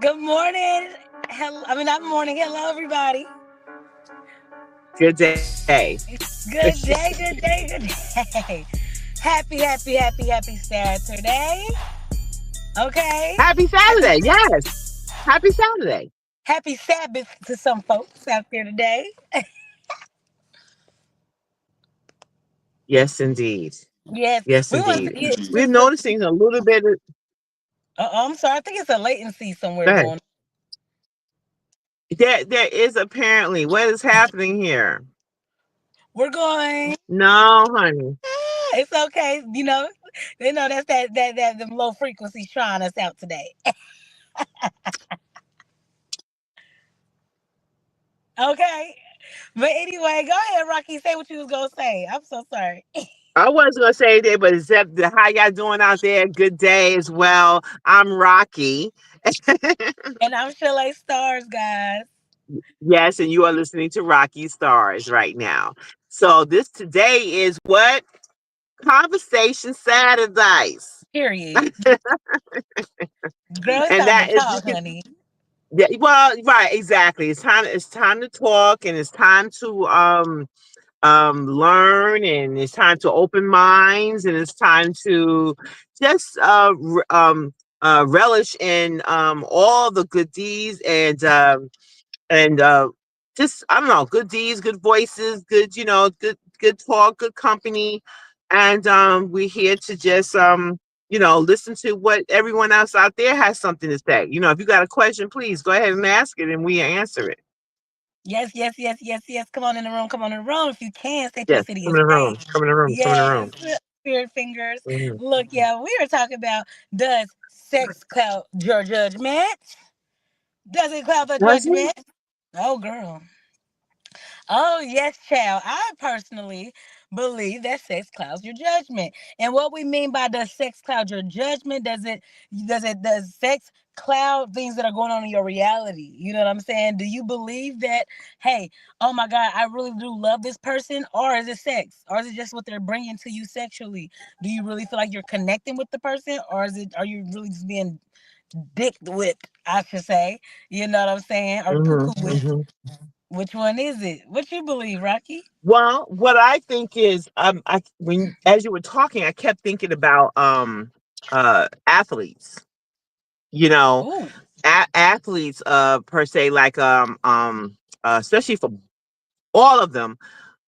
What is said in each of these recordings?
Good morning. Hello. I mean, not morning. Hello, everybody. Good day. Good day. Good day. Good day. Happy Saturday. Okay. Happy Happy Saturday. Yes. Happy Saturday. Happy Sabbath to some folks out there today. Yes, indeed. Yes, Yes, we want to indeed. get We're just. noticing a little bit of, I'm sorry. I think it's a latency somewhere go ahead. going. There is apparently what is happening here. We're going. No, honey. It's okay. That's that them low frequencies trying us out today. Okay. But anyway, go ahead, Rocky. Say what you was gonna say. I'm so sorry. I was gonna say that, but except how y'all doing out there? Good day as well. I'm Rocky. And I'm Chalet Stars, guys. Yes, and you are listening to Rocky Stars right now. So this today is what? Conversation Saturdays. Period. Girl, it's And time to that is talk, honey. yeah, well, right, exactly. It's time to talk, and it's time to learn, and it's time to open minds, and it's time to just relish in all the good deeds and just I don't know, good deeds, good voices, good, good talk, good company. And we're here to just listen to what everyone else out there has something to say. If you got a question, please go ahead and ask it and we answer it. Yes. Come on in the room. Come on in the room. If you can, state your Yes, city come and in the state. room, come in the room, come in the Yes. room. Spirit fingers. Mhm. Look, yeah, we are talking about, does sex cloud your judgment? Does it cloud the Was it? judgment? Oh, girl. Oh, yes, child. I personally believe that sex clouds your judgment. And what we mean by does sex cloud your judgment, does sex cloud things that are going on in your reality? You know what I'm saying? Do you believe that, hey, oh my God, I really do love this person? Or is it sex? Or is it just what they're bringing to you sexually? Do you really feel like you're connecting with the person? Or are you really just being dick whipped, I should say? You know what I'm saying? Or Hmm. cuckoo whipped? Hmm. Which one is it? What you believe, Rocky? Well, what I think is, I when as you were talking, I kept thinking about athletes. You know, Ooh, athletes per se, like especially for all of them.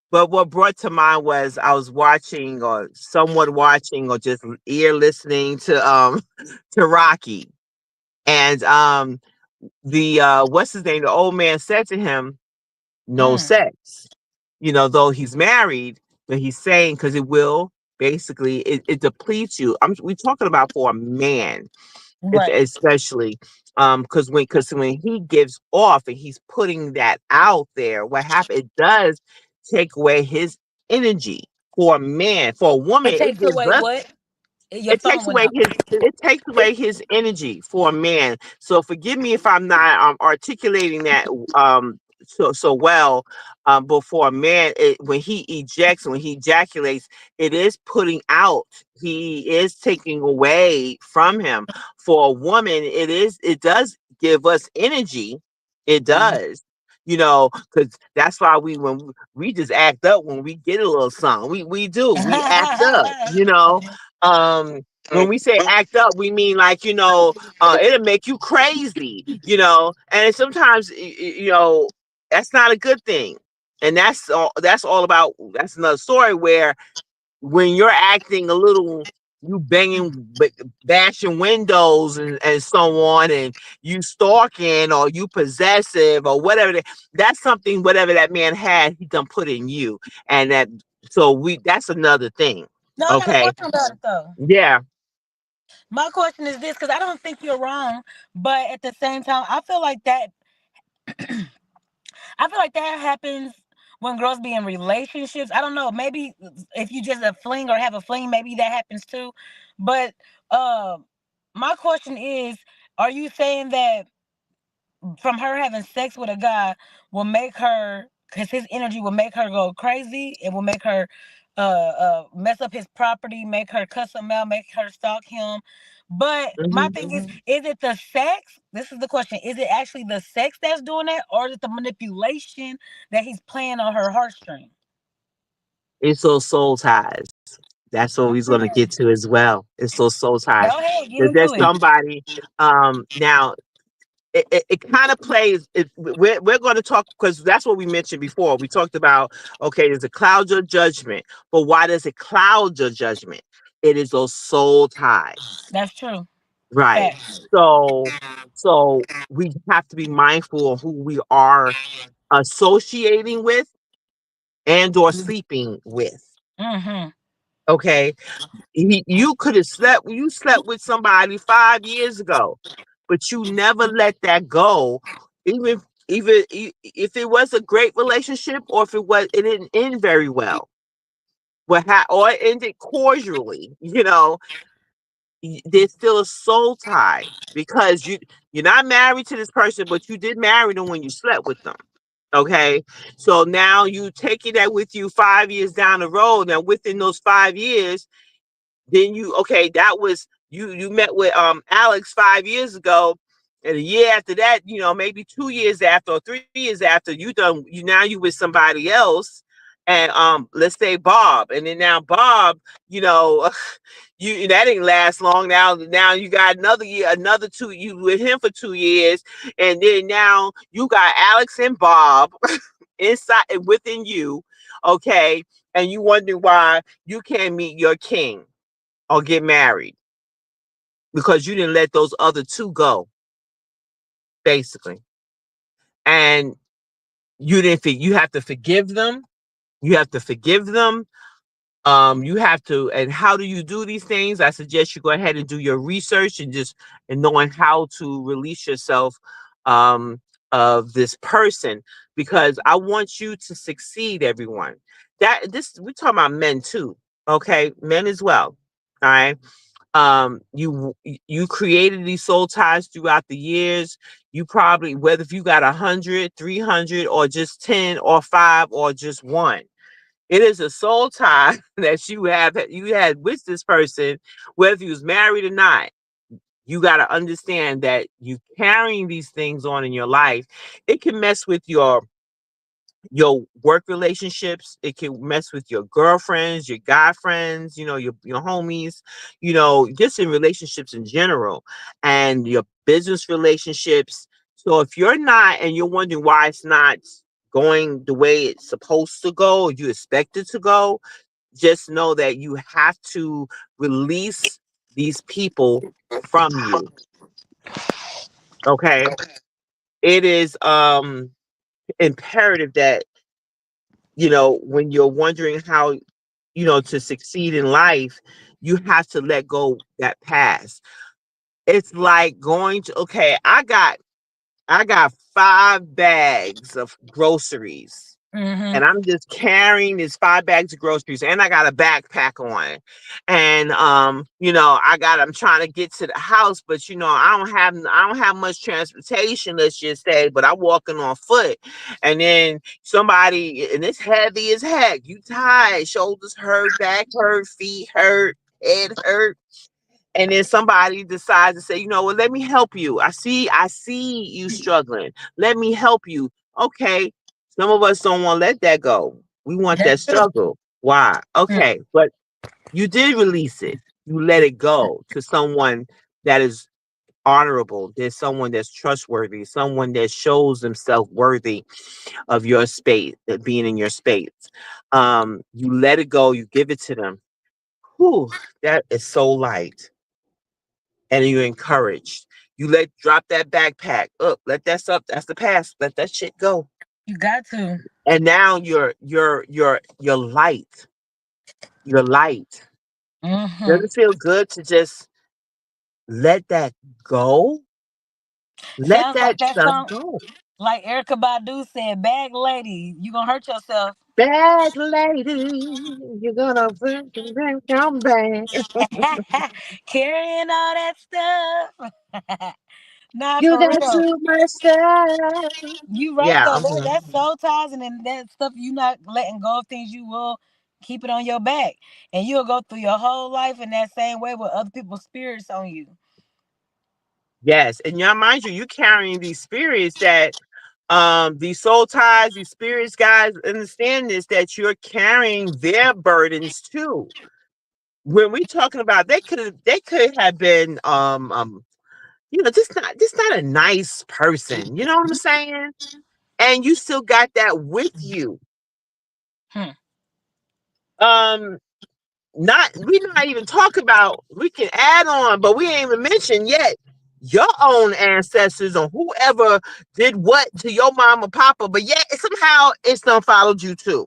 But what brought to mind was I was watching or somewhat watching or just ear listening to to Rocky. And the what's his name? The old man said to him, no mm, sex. Though he's married, but he's saying because it will basically it depletes you. We're talking about for a man, right. especially because when he gives off and he's putting that out there, what happens? It does take away his energy. For a man, for a woman, It it takes gives away us what? Your it phone takes went away out. his energy for a man. So forgive me if I'm not articulating that so well. But for a man, when he ejects, when he ejaculates, it is putting out. He is taking away from him. For a woman, it does give us energy. It Mhm. does. Because that's why we just act up when we get a little something. We do. We act up. When we say act up, we mean like, it'll make you crazy, and sometimes, that's not a good thing. And that's another story where when you're acting a little, you bashing windows and so on, and you stalking or you possessive or whatever, that's something, whatever that man had, he done put in you. And that's another thing. No, I got a Okay. question about it though. Yeah. My question is this, because I don't think you're wrong, but at the same time, I feel like that happens when girls be in relationships. I don't know. Maybe if you just a fling or have a fling, maybe that happens too. But uh, my question is, are you saying that from her having sex with a guy will make her, because his energy will make her go crazy? It will make her mess up his property, make her cuss him out, make her stalk him. But my Mhm. thing is it the sex? This is the question. Is it actually the sex that's doing that, or is it the manipulation that he's playing on her heartstring? It's those soul ties. That's what he's gonna get to as well. It's those soul ties. Go ahead, get Is there into it. somebody now it kind of plays we're going to talk because that's what we mentioned before. We talked about, okay, there's a cloud your judgment, but why does it cloud your judgment? It is those soul ties, That's true. right? Facts. So we have to be mindful of who we are associating with and or sleeping with. Mm-hmm. Okay, you could have slept with somebody 5 years ago, but you never let that go, even if it was a great relationship, or if it didn't end very well, or it ended cordially. There's still a soul tie because you're not married to this person, but you did marry them when you slept with them. Okay, so now you taking that with you 5 years down the road. Now within those 5 years, then that was you met with Alex 5 years ago, and a year after that, maybe 2 years after or 3 years after, you with somebody else. And let's say Bob, and then now Bob, you know you that didn't last long. Now you got another year, another two, you with him for 2 years, and then now you got Alex and Bob inside and within you. Okay, and you wonder why you can't meet your king or get married because you didn't let those other two go, basically. And you have to forgive them. You have to forgive them. You have to, and how do you do these things? I suggest you go ahead and do your research and knowing how to release yourself um, of this person, because I want you to succeed, everyone. We're talking about men too, okay? Men as well. All right. You created these soul ties throughout the years. You probably, whether if you got 100, 300, or just 10 or 5 or just one, it is a soul tie that you had with this person, whether you was married or not. You got to understand that you carrying these things on in your life, it can mess with your work relationships. It can mess with your girlfriends, your guy friends, your homies, just in relationships in general, and your business relationships. So if you're not, and you're wondering why it's not going the way it's supposed to go, or you expect it to go, just know that you have to release these people from you. Okay. It is imperative that, when you're wondering how, to succeed in life, you have to let go that past. It's like going to, okay, I got 5 bags of groceries, Mm-hmm. and I'm just carrying these 5 bags of groceries, and I got a backpack on, and I'm trying to get to the house, but I don't have much transportation, let's just say, but I'm walking on foot, and then somebody, and it's heavy as heck. You tired, shoulders hurt, back hurt, feet hurt, head hurt, and then somebody decides to say, well, let me help you. I see you struggling. Let me help you. Okay. Some of us don't want to let that go. We want that That's true. struggle. Why? Okay. But you did release it. You let it go to someone that is honorable. There's someone that's trustworthy, someone that shows themselves worthy of your space, being in your space. You let it go. You give it to them. Whew, that is so light, and you're encouraged. You drop that backpack up, let that stuff, that's the past, let that shit go. You got to. And now you're light. You're light. Does Mm-hmm. it feel good to just let that go? Let Sounds that like that stuff song, go. like Erica Badu said, "Bag lady, you gonna hurt yourself." Back lady, you're gonna come back. Carrying all that stuff. Nah, You for got real. too much stuff. You right Yeah, though. That's soul ties, and then that stuff you not letting go of things you will keep it on your back, and you'll go through your whole life in that same way with other people's spirits on you. Yes, and y'all, mind you, you carrying these spirits that these soul ties, these spirits, guys, understand this, that you're carrying their burdens too. When we talking about, they could have been just not a nice person. You know what I'm saying? And you still got that with you. Hmm. Um, not we not even talk about, we can add on, but we ain't even mentioned yet your own ancestors or whoever did what to your mama, papa, but yet somehow it's done followed you too.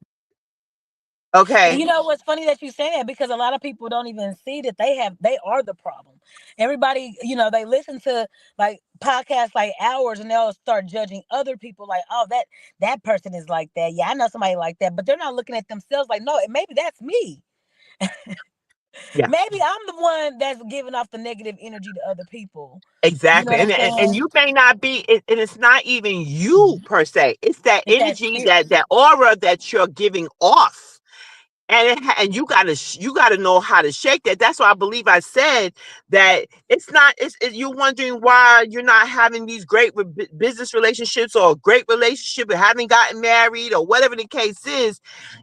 And Okay. you know what's funny that you say that, because a lot of people don't even see that they are the problem. Everybody, they listen to like podcasts like ours, and they'll start judging other people like, oh, that person is like that. Yeah, I know somebody like that, but they're not looking at themselves like, no, maybe that's me. Yeah, Maybe I'm the one that's giving off the negative energy to other people. You know exactly. what I'm And saying? you may not be, and it's not even you per se. It's that It's that energy, spirit. that aura that you're giving off. And you gotta know how to shake that. That's why I believe I said that it's not. You're wondering why you're not having these great business relationships, or a great relationship, or haven't gotten married, or whatever the case is.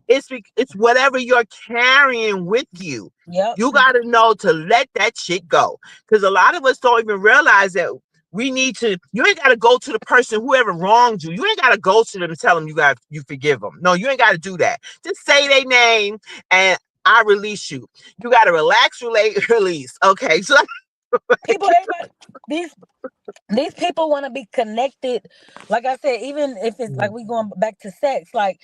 It's whatever you're carrying with you. Yep. You got to know to let that shit go, because a lot of us don't even realize that we need to. You ain't got to go to the person whoever wronged you. You ain't got to go to them and tell them you forgive them. No, you ain't got to do that. Just say their name and I release you. You got to relax, relate, release. Okay, so People, everybody, these people want to be connected. Like I said, even if it's like we going back to sex, like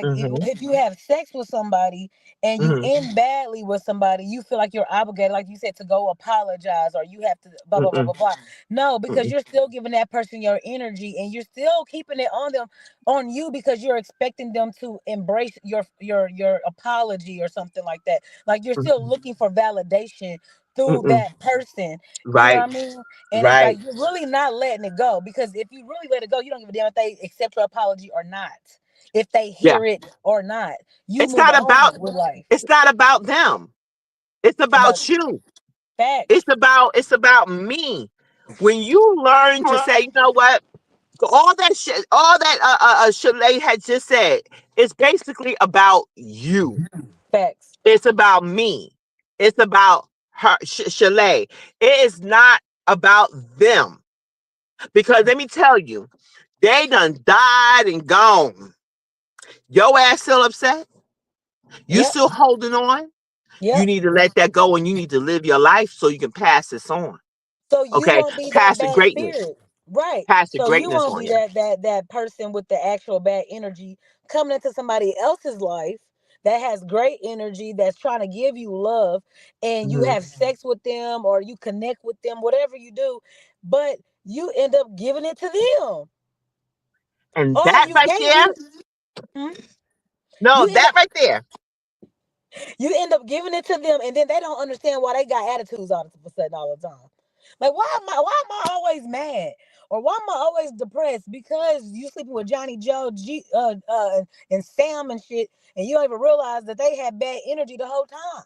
hmm if you have sex with somebody and you hmm end badly with somebody, you feel like you're obligated, like you said, to go apologize, or you have to blah blah blah hmm blah blah. No, because hmm you're still giving that person your energy, and you're still keeping it on them, on you, because you're expecting them to embrace your apology or something like that. Like you're still looking for validation through hmm that person. You know right, what I mean? And it's right, like you're really not letting it go, because if you really let it go, you don't give a damn if they accept your apology or not, if they yeah. hear it or not. You It's move not on about with life. it's not about them. It's It's about about you. facts. It's about me. When you learn to say, you know what, all that shit, all that Shalay had just said, is basically about you. Facts. It's about me. It's about her, Shalay. It is not about them. Because let me tell you, they done died and gone. Your ass still upset? You Yep. still holding on? You Yep. need to let that go, and you need to live your life so you can pass this on. So you Okay? won't be that Pass the bad greatness. spirit. Right. Pass the So you greatness won't on be you. that person with the actual bad energy coming into somebody else's life that has great energy, that's trying to give you love, and you Mhm. have sex with them or you connect with them, whatever you do, but you end up giving it to them. And Or that you right gave there, you hmm? no, you end that up right there. you end up giving it to them, and then they don't understand why they got attitudes all of a sudden all the time. Like why am I always mad? Or why am I always depressed? Because you sleeping with Johnny Joe, and Sam and shit, and you don't even realize that they had bad energy the whole time.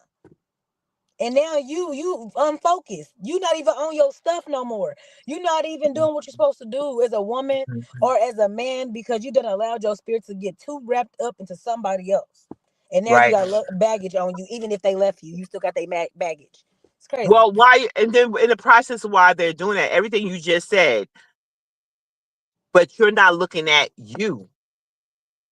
And now you unfocused. You not even on your stuff no more. You not even doing what you're supposed to do as a woman or as a man, because you done allowed your spirit to get too wrapped up into somebody else. And now you Right. got baggage on you. Even if they left you, you still got their baggage. It's crazy. Well, why? And then in the process of why they're doing that, everything you just said, but you're not looking at you.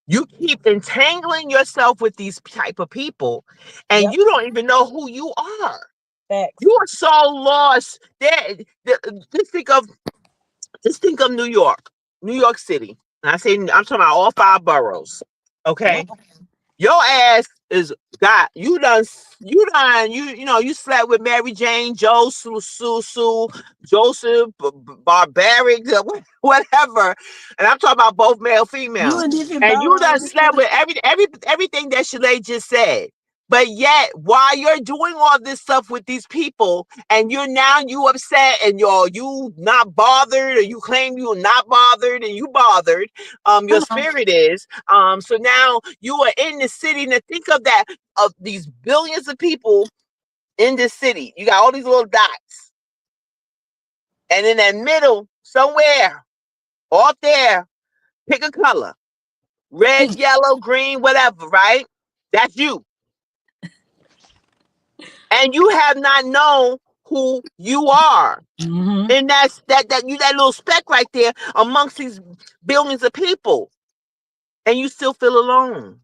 You keep entangling yourself with these type of people, and Yep. you don't even know who you are. Facts. You are so lost. Just think of New York City. And I'm talking about all five boroughs. Yep. Okay, your ass is got you slept with Mary Jane, Joe, Sue, Joseph, Barbaric, whatever. And I'm talking about both male, You female. in different And you boroughs done and slept stuff. with everything that Shalay just said. But yet, while you're doing all this stuff with these people, and you upset, and you not bothered, or you claim you're not bothered, and you bothered, your Come on. spirit is. So now you are in the city. Now think of that, of these billions of people in this city. You got all these little dots, and in that middle, somewhere, off there, pick a color: red, yellow, green, whatever. Right? That's you. And you have not known who you are. Mm-hmm. And that little speck right there amongst these billions of people. And you still feel alone.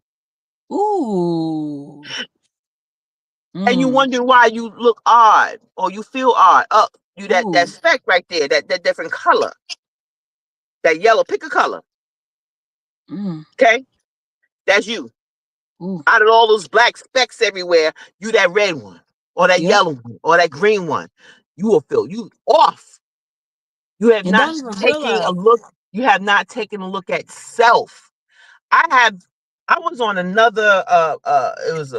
Ooh. And you Mm. wonder why you look odd or you feel odd. You that Ooh. speck right there, that different color. That yellow, pick a color. Mm. Okay? That's you. Ooh. Out of all those black specks everywhere, you that red one, or that Yep. yellow one, or that green one. You will feel you off. You have And not don't even taken a realize. look. You have not taken a look at self. I have. I was on another. It was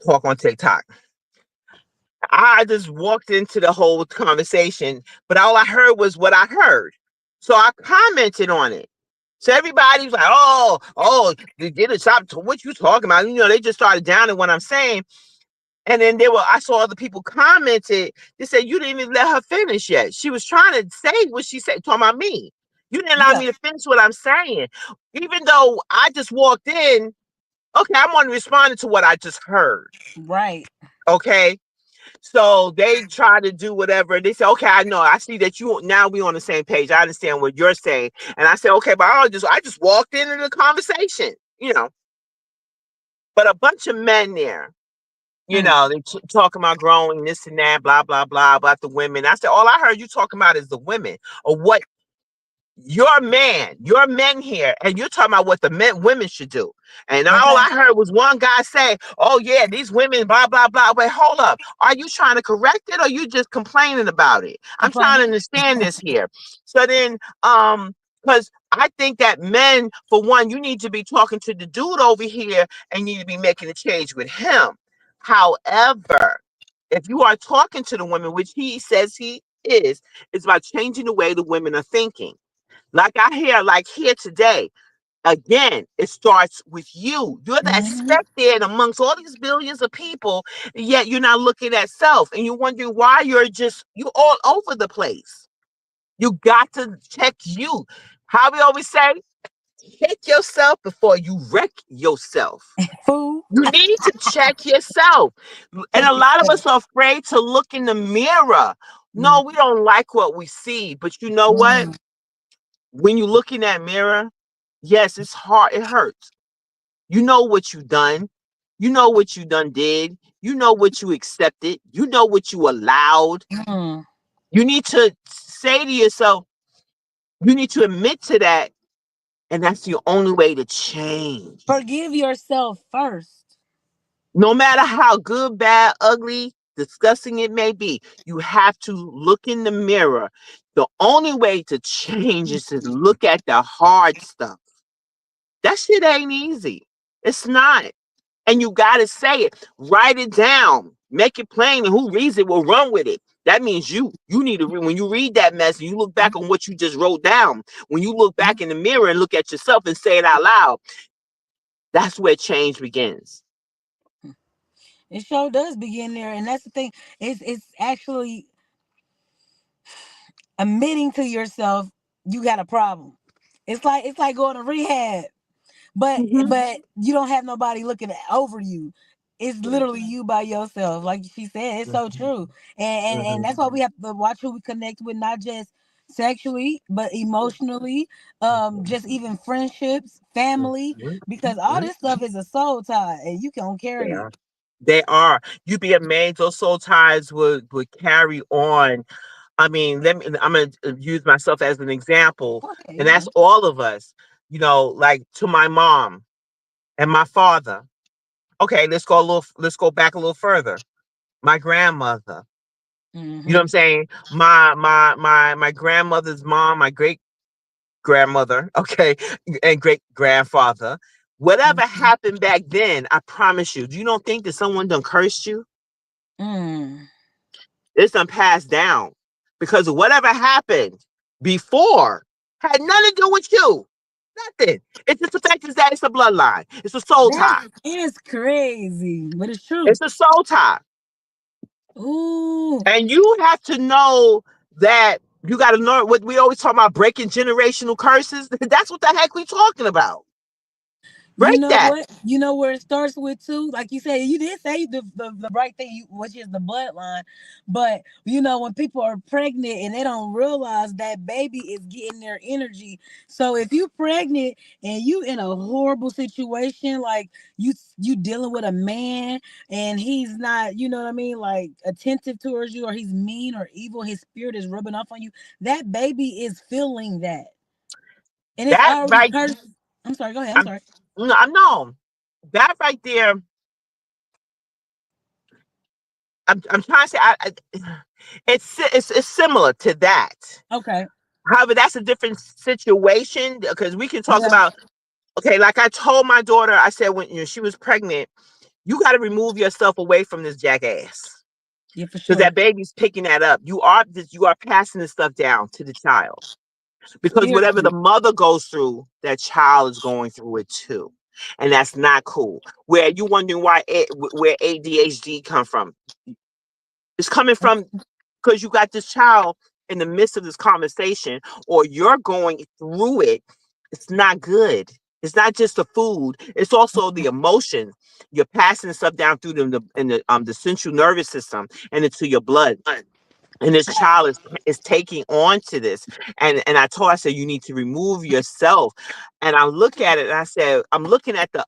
talk on TikTok. I just walked into the whole conversation, but all I heard was what I heard. So I commented on it. So everybody's like, "Oh, you did it. Stop. What you talking about?" They just started downing what I'm saying. And then I saw other people commented. They said, "You didn't even let her finish yet. She was trying to say what she said, talking about me. You didn't allow Yeah. me to finish what I'm saying." Even though I just walked in, okay, I'm only responding to what I just heard. Right. Okay. So they try to do whatever. They say, "Okay, I know. I see that now we on the same page. I understand what you're saying." And I said, "Okay, but I just walked into the conversation, you know." But a bunch of men there, Mm. they talking about growing this and that, blah, blah, blah, about the women. I said, all I heard you talking about is the women, or what your men here, and you're talking about what the women should do. And all Okay. I heard was one guy say, "Oh yeah, these women, blah, blah, blah." Wait, hold up. Are you trying to correct it, or you just complaining about it? I'm trying to Complaining. understand this here. So then, because I think that men, for one, you need to be talking to the dude over here and you need to be making a change with him. However, if you are talking to the women, which he says he is, it's about changing the way the women are thinking. Like here today, again, it starts with you. You're that Mm-hmm. speck there and amongst all these billions of people, yet you're not looking at self, and you're wondering why you all over the place. You got to check you. How we always say, check yourself before you wreck yourself. Food. You need to check yourself. And Check a lot of yourself. us are afraid to look in the mirror. Mm. No, we don't like what we see. But you know what? Mm. When you look in that mirror, yes, it's hard. It hurts. You know what you done. You know what you done did. You know what you accepted. You know what you allowed. Mm. You need to say to yourself, you need to admit to that. And that's the only way to change. Forgive yourself first. No matter how good, bad, ugly, disgusting it may be, you have to look in the mirror. The only way to change is to look at the hard stuff. That shit ain't easy. It's not. And you got to say it. Write it down. Make it plain, and who reads it will run with it. That means you need to when you read that mess and you look back on what you just wrote down, when you look back in the mirror and look at yourself and say it out loud, that's where change begins. It sure does begin there, and that's the thing. It's actually admitting to yourself you got a problem. It's like going to rehab, but Mhm. but you don't have nobody looking over you. It's literally you by yourself, like she said. It's so Mhm. true, and Mhm. that's why we have to watch who we connect with, not just sexually, but emotionally, just even friendships, family, Mhm. because all Mhm. this stuff is a soul tie, and you can They carry it. are. They are. You'd be amazed. Those soul ties would carry on. I mean, I'm gonna use myself as an example, Okay, and you that's good. all of us. Like to my mom and my father. Okay, let's go back a little further. My grandmother. You know what Mm-hmm. I'm saying? My grandmother's mom, my great grandmother, okay, and great grandfather. Whatever happened back then, I promise you, you don't think that someone done cursed you? Mm. It's done passed down because whatever happened before had nothing to do with you. Nothing. It's just the fact is that it's a bloodline. It's a soul That tie. is crazy, but it's true. It's a soul tie. Ooh. And you have to know that you got to know what we always talk about, breaking generational curses. That's what the heck we talking about. You Break know that. what? You know where it starts with too. Like you said, you did say the right thing, which is the bloodline. But you know, when people are pregnant and they don't realize that baby is getting their energy. So if you pregnant and you in a horrible situation, like you dealing with a man and he's not, you know what I mean, like attentive towards you, or he's mean or evil, his spirit is rubbing off on you. That baby is feeling that, and it's That already right. cursed. I'm sorry. Go ahead. I'm I'm, sorry. no, I know that right there. I'm trying to say it's similar to that. Okay. However, that's a different situation because we can talk Yeah. about, okay, like I told my daughter, I said when she was pregnant, you got to remove yourself away from this jackass Yeah, for because sure. that baby's picking that up. You are passing this stuff down to the child because whatever the Period. mother goes through, that child is going through it too, and that's not cool. Where you wondering where ADHD come from? It's coming from because you got this child in the midst of this conversation, or you're going through it. It's not good. It's not just the food, it's also the emotion. You're passing stuff down through the central nervous system and into your blood, and this child is taking on to this. And I said, you need to remove yourself. And I look at it and I said, I'm looking at the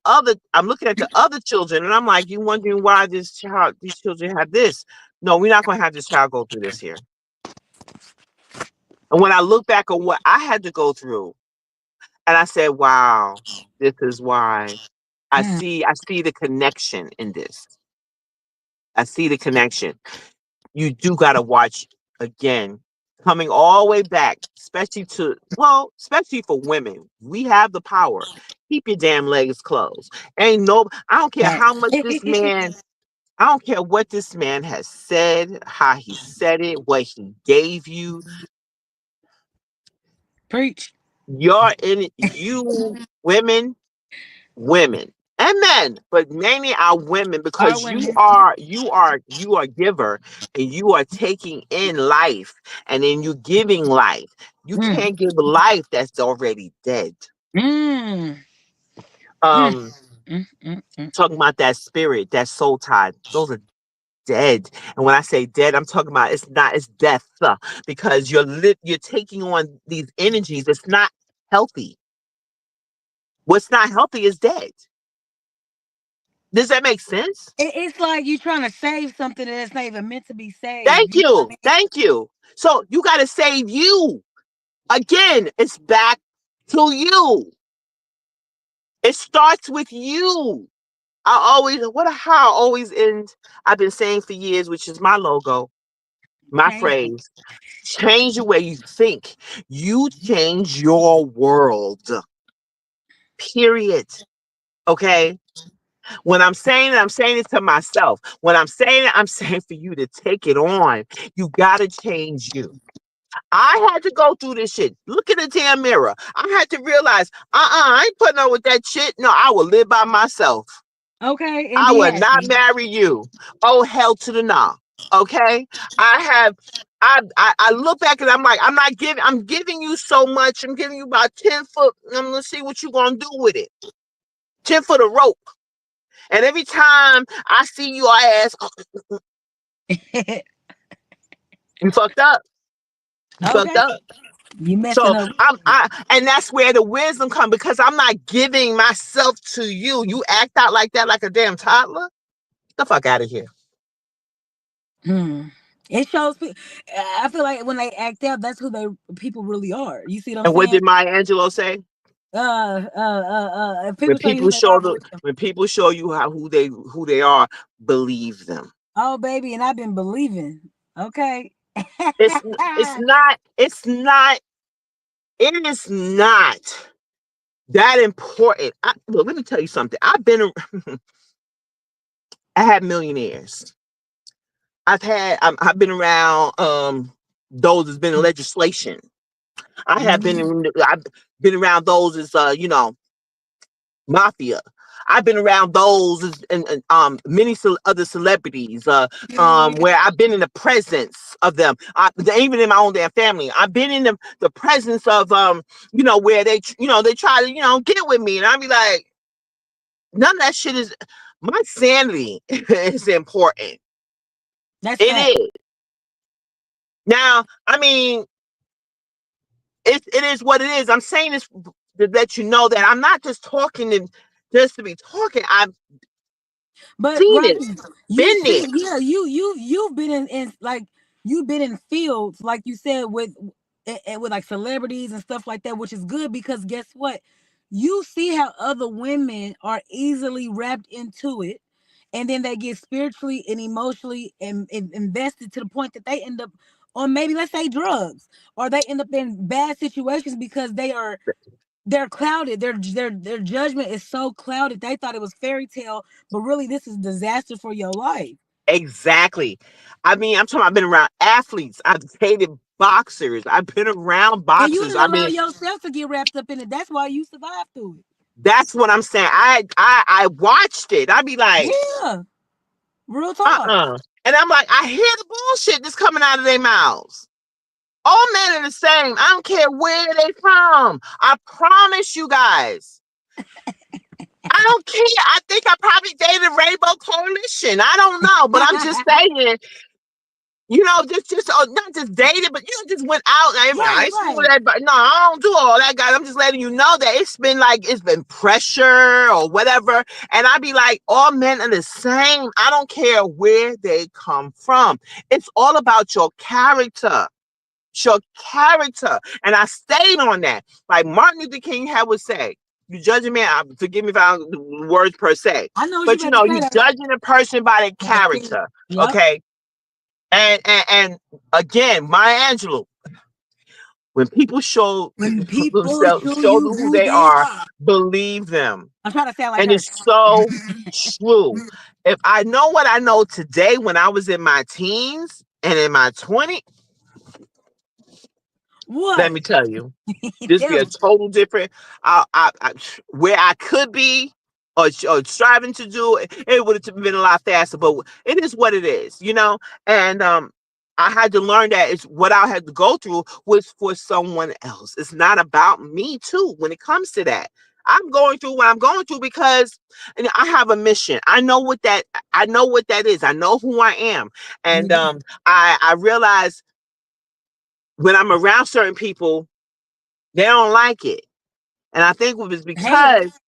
other children, and I'm like, you wondering why these children have this? No, we're not going to have this child go through this here. And when I look back on what I had to go through, and I said, wow, this is why. Mm, I see the connection in this. I see the connection. You do got to watch again, coming all the way back, especially for women. We have the power. Keep your damn legs closed. Ain't no, I don't care how facts. much I don't care what this man has said, how he said it, what he gave you. Preach. You're in it, you women and men, but mainly our women, Our because women. you are giver, and you are taking in life, and then you giving life. You Mm, can't give life that's already dead. mm, mm, Um, mm. talking about that spirit, that soul tie, those are dead. And when I say dead, I'm talking about it's death, because you're taking on these energies. It's not healthy. What's not healthy is dead. Does that make sense? It's like you trying to save something that's not even meant to be saved. Thank You know what you. I mean? Thank you. So you got to save you. Again, it's back to you. It starts with you. How I always end, I've been saying for years, which is my logo, my Change. phrase, change the way you think. You change your world. Period. Okay? When I'm saying it, I'm saying it to myself. When I'm saying it, I'm saying for you to take it on. You got to change you. I had to go through this shit. Look in the damn mirror. I had to realize, I ain't putting up with that shit. No, I will live by myself. Okay, and I be will not happy. marry you. Oh, hell to the nah. Okay? I have I look back and I'm like, I'm giving you so much. I'm giving you about 10 foot. I'm gonna see what you're gonna do with it. 10 foot of rope. And every time I see your ass, you fucked up. You fucked Okay, up. you messing So up. and that's where the wisdom comes, because I'm not giving myself to you. You act out like that like a damn toddler. Get the fuck out of here. Hmm. It shows. I feel like when they act out, that's who they people really are. You see what I'm And what saying? did Maya Angelou say? If people show you who they are, believe them. When people show you who they are, believe them. Oh, baby, and I've been believing. Okay. It's not it is not that important. Well, let me tell you something. I had millionaires. I've been around those that's been in legislation. I've been around those as mafia. I've been around those and many other celebrities where I've been in the presence of them. Even in my own damn family, I've been in the presence of where they try to get with me, and I'll be like, none of that shit is my sanity is important. That's It fact. is. Now, I mean, it is what it is. I'm saying this to let you know that I'm not just talking just to be talking. I've But seen it, Rocky, you been there. see, yeah, you've been in like you've been in fields like you said with like celebrities and stuff like that, which is good because guess what? You see how other women are easily wrapped into it, and then they get spiritually and emotionally invested to the point that they end up on maybe let's say drugs, or they end up in bad situations because they're clouded. Their judgment is so clouded. They thought it was fairy tale, but really this is disaster for your life. Exactly. I mean, I'm talking. I've been around athletes. I've dated boxers. I've been around And you boxers. didn't I allow mean, yourself to get wrapped up in it. That's why you survived through it. that's what I'm saying. I watched it. I'd be like, Yeah, real talk. and I'm like, I hear the bullshit that's coming out of their mouths. All men are the same. I don't care where they from. I promise you guys. I don't care. I think I probably dated Rainbow Coalition. I don't know, but I'm just saying, not just dated, but just went out. Right, I school right. that, but no, I don't do all that, guys. I'm just letting you know that it's been pressure or whatever, and I be like, all men are the same. I don't care where they come from. It's all about your character. Your character. And I stayed on that. Like Martin Luther King would say, you judge a man, forgive me if I don't words per se, I know what you but about to say you that. judging a person by their character. Yep. Okay. And again, Maya Angelou, when people show When people themselves, show show you them who who they they are, are. believe them. I'm trying to sound like And her. it's so true. If I know what I know today when I was in my teens and in my 20s, let What? me tell you, this be Tell a me. total different. Where I could be or striving to do it would have been a lot faster. But it is what it is. And I had to learn that it's what I had to go through was for someone else. It's not about me too. When it comes to that, I'm going through what I'm going through because I have a mission. I know what that. I know what that is. I know who I am, and Yeah. I realize when I'm around certain people, they don't like it. And I think it was Haters. because,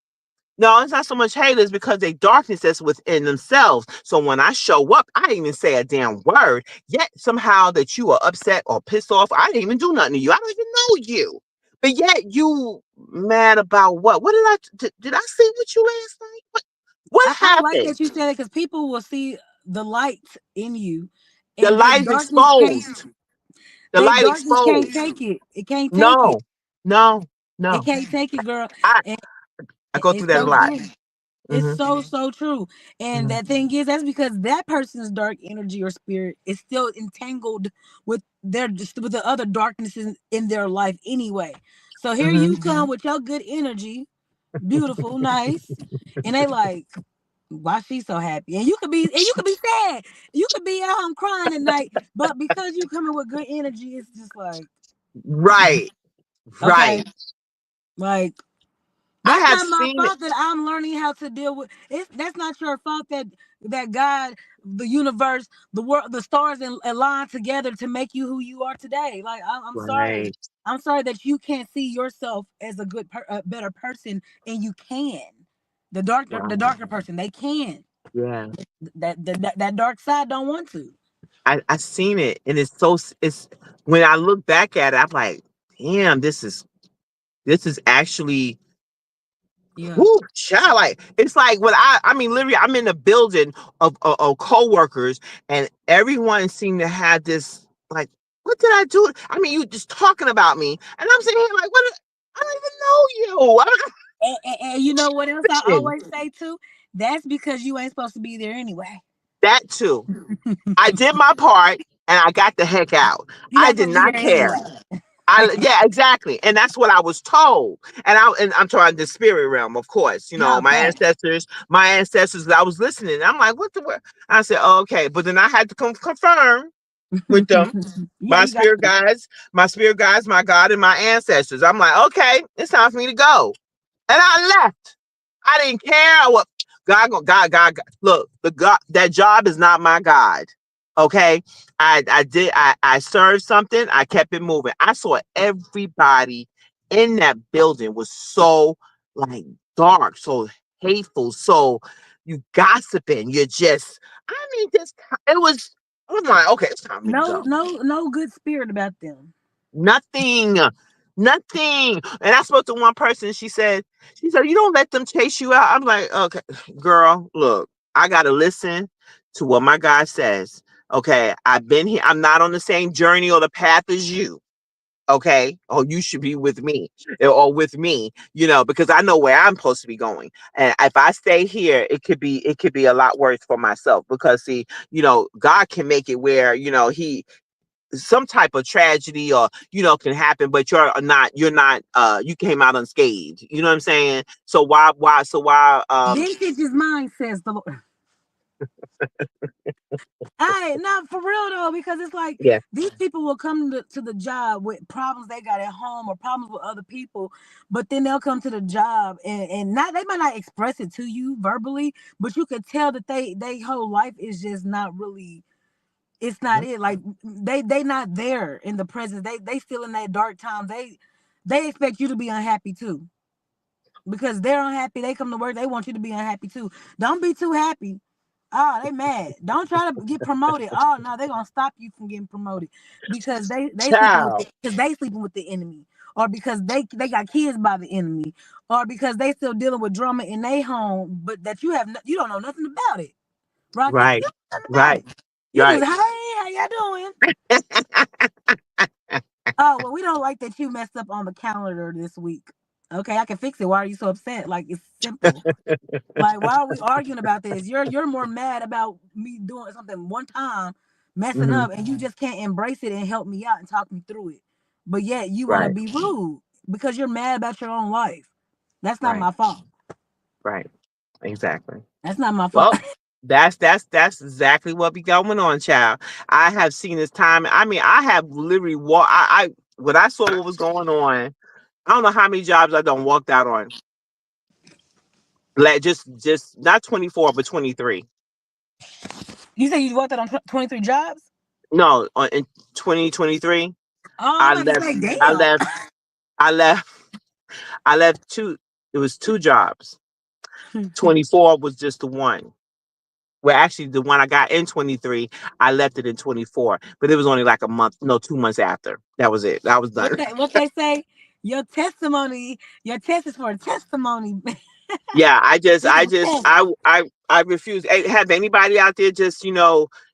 no, it's not so much hate, it's because they darkness that's within themselves. So when I show up, I didn't even say a damn word. Yet somehow that you are upset or pissed off, I didn't even do nothing to you. I don't even know you. But yet you mad about what? What did I see with you last night? What I like happened? that you said it because people will see the light in you, The and light is exposed. The their light darkness can't exposed. take it. It can't take it. No, no, It no. can't take it, girl. I, And I go through it's that a so lot. true. It's Hmm. so true. And Hmm. that thing is, that's because that person's dark energy or spirit is still entangled with with the other darknesses in their life anyway. So here Hmm. you come with your good energy, beautiful, nice, and they like, why she's so happy? And you could be sad. You could be at home crying at night, but because you coming with good energy, it's just like, Right, okay, right. like I that's have not my seen it. fault that I'm learning how to deal with it. That's not your fault that God, the universe, the world, the stars align together to make you who you are today. Like I'm sorry. Right, I'm sorry that you can't see yourself as a better person, and you can. The right. darker person, they can. Yeah. That dark side don't want to. I seen it, and it's when I look back at it, I'm like, damn, this is actually Yeah. whoo, child. Like it's like when I mean, literally, I'm in a building of co-workers, and everyone seemed to have this like, what did I do? I mean, you just talking about me, and I'm sitting here like, what? I don't even know you. And you know what else I always say too? That's because you ain't supposed to be there anyway. That too. I did my part and I got the heck out. You're I not did supposed to be not there care. anyway. Yeah, exactly. And that's what I was told. And I'm talking the spirit realm, of course. No, fact. My ancestors, I was listening. I'm like, what the what? I said, oh, okay. But then I had to confirm with them, Yeah, my you got spirit guides, my God, and my ancestors. I'm like, okay, it's time for me to go. And I left. I didn't care what God. Look, the God, that job is not my God. Okay, I served something. I kept it moving. I saw everybody in that building was so like dark, so hateful, so you gossiping. You're just, I mean, just it was. I'm like, okay, it's time for me to no go. no good spirit about them. Nothing. Nothing. And I spoke to one person. She said, you don't let them chase you out. I'm like, okay, girl, look, I gotta listen to what my God says. Okay. I've been here. I'm not on the same journey or the path as you. Okay. Oh, you should be with me or with me, because I know where I'm supposed to be going. And if I stay here, it could be a lot worse for myself because see, God can make it where, he some type of tragedy or can happen, but you're not you came out unscathed, you know what I'm saying? So why Vintage is mine, says the Lord. Hey, not for real though, because it's like yeah. these people will come to the job with problems they got at home or problems with other people, but then they'll come to the job and not they might not express it to you verbally, but you could tell that they whole life is just not really it's not Mhm. it. Like they not there in the presence. They still in that dark time. They expect you to be unhappy too. Because they're unhappy, they come to work, they want you to be unhappy too. Don't be too happy. Oh, they mad. Don't try to get promoted. Oh no, they're gonna stop you from getting promoted because they sleeping with Child. the enemy, or because they got kids by the enemy, or because they still dealing with drama in their home, but that you don't know nothing about it, Rocky. Right. You don't know nothing about Right. it. You just Right. hey, how y'all doing? Oh well, we don't like that you messed up on the calendar this week. Okay, I can fix it. Why are you so upset? Like it's simple. Like, why are we arguing about this? You're more mad about me doing something one time, messing Mhm. up, and you just can't embrace it and help me out and talk me through it. But yet you want to Right. be rude because you're mad about your own life. That's not Right. my fault. Right. Exactly. That's not my fault. Well, that's exactly what be going on, child. I have seen this time. I mean, I have literally walked. I when I saw what was going on, I don't know how many jobs I done walked out on. Like just not 24, but 23. You say you worked out on 23 jobs? No, in 2023, Oh, I I'm about to left. say, I damn. left. I left. I left two. It was two jobs. 24 was just the one. Well, actually, the one I got in 23, I left it in 24, but it was only like a month, no, 2 months after. That was it. I was done. What they say? Your test is for a testimony. Yeah, It's a test. I refuse. Have anybody out there just,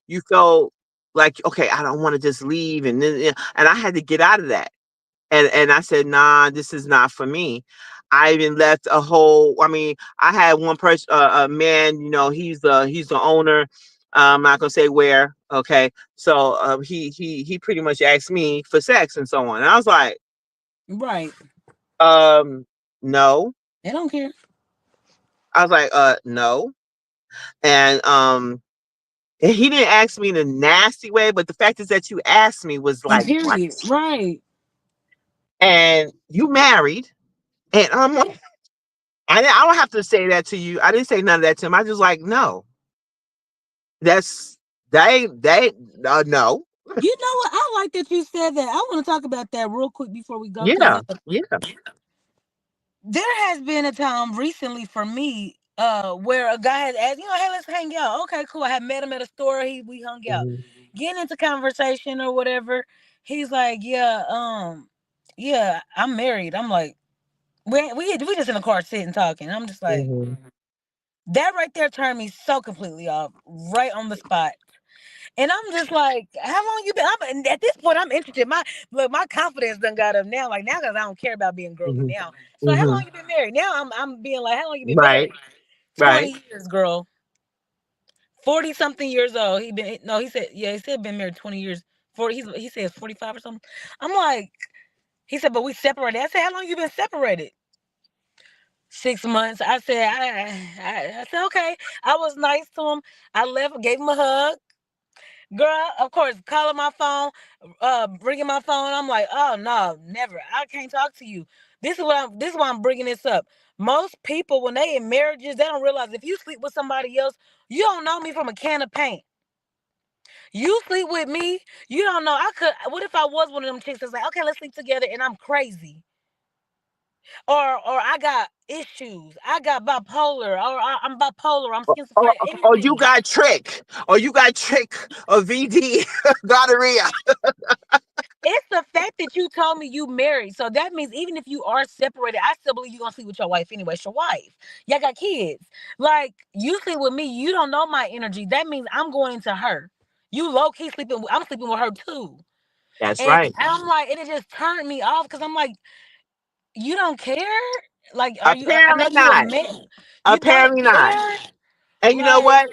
you felt like, okay, I don't want to just leave. And then, and I had to get out of that. And I said, nah, this is not for me. I even left a whole. I mean, I had one person, a man. He's the owner. I'm not gonna say where. Okay, so he pretty much asked me for sex and so on. And I was like, Right. no. They don't care. I was like, no. And he didn't ask me in a nasty way, but the fact is that you asked me was And like, what? period. Right. And you married, and I'm like, I don't have to say that to you. I didn't say none of that to him. I just like, no, that's they no. You know what? I like that you said that. I want to talk about that real quick before we go to Yeah, another. yeah. There has been a time recently for me, where a guy has asked, hey, let's hang out. Okay, cool. I had met him at a store. We hung out, Mhm, getting into conversation or whatever. He's like, yeah, I'm married. I'm like, we just in the car sitting talking. I'm just like, mhm. that right there turned me so completely off, right on the spot. And I'm just like, how long you been? And at this point, I'm interested. My confidence done got up now. Like now, because I don't care about being girly Hmm. now. So how long Hmm. you been married? Now I'm being like, how long you been Right. married? Right. 20 years, girl. 40 something years old. He been no. He said yeah. He said been married 20 years. 40. He says 45 or something. I'm like, he said, but we separated. I said, how long you been separated? 6 months. I said, I said okay. I was nice to him. I left, gave him a hug. Girl, of course, calling my phone, bringing my phone. I'm like, oh no, never. I can't talk to you. This is why I'm bringing this up. Most people, when they in marriages, they don't realize if you sleep with somebody else, you don't know me from a can of paint. You sleep with me, you don't know. I could. What if I was one of them chicks that's like, okay, let's sleep together, and I'm crazy, or I got issues, I got bipolar, or I'm bipolar, I'm Or, schizophrenic, or you anything. got trick, or you got trick or VD gonorrhea. It's the fact that you told me you married. So that means even if you are separated, I still believe you're gonna sleep with your wife anyway. It's your wife. Y'all got kids. Like you sleep with me, you don't know my energy. That means I'm going into her. You low key sleeping. I'm sleeping with her too. That's And right. I'm like, and it just turned me off because I'm like, you don't care. Like, are you? I know Apparently you a not. man. You don't Apparently not. care. And you know Like, what?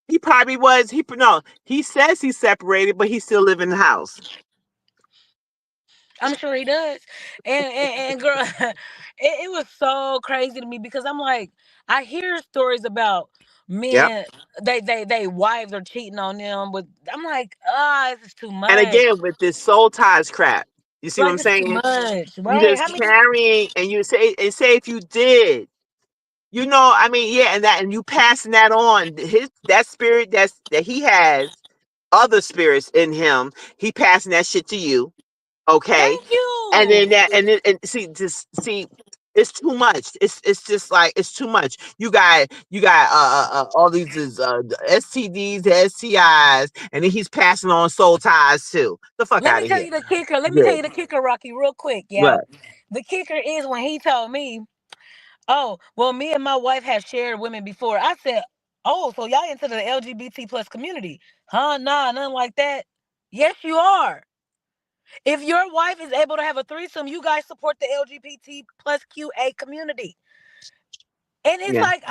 He probably was. He no. He says he's separated, but he still live in the house. I'm sure he does. And girl, it was so crazy to me because I'm like, I hear stories about Yep. men, they wives are cheating on them, but I'm like, ah, this is too And much. again, with this soul ties crap, you see what Like I'm it's too saying? much, You right? just How many? carrying, and you say if you did, you know, I mean, yeah, and you passing that on. His that spirit that he has, other spirits in him, he passing that shit to you. Okay. Thank And then you. that, and see, just see, it's too much. It's just like it's too much. You got all these STDs, STIs, and then he's passing on soul ties too. The fuck Let out me of tell here. you the kicker. Let me tell Good. you the kicker, Rocky, real quick, yeah. Right. The kicker is when he told me, oh, well, me and my wife have shared women before. I said, oh, so y'all into the LGBT plus community? Huh? Nah, nothing like that. Yes, you are. If your wife is able to have a threesome, you guys support the LGBT plus QA community. And it's Yeah. like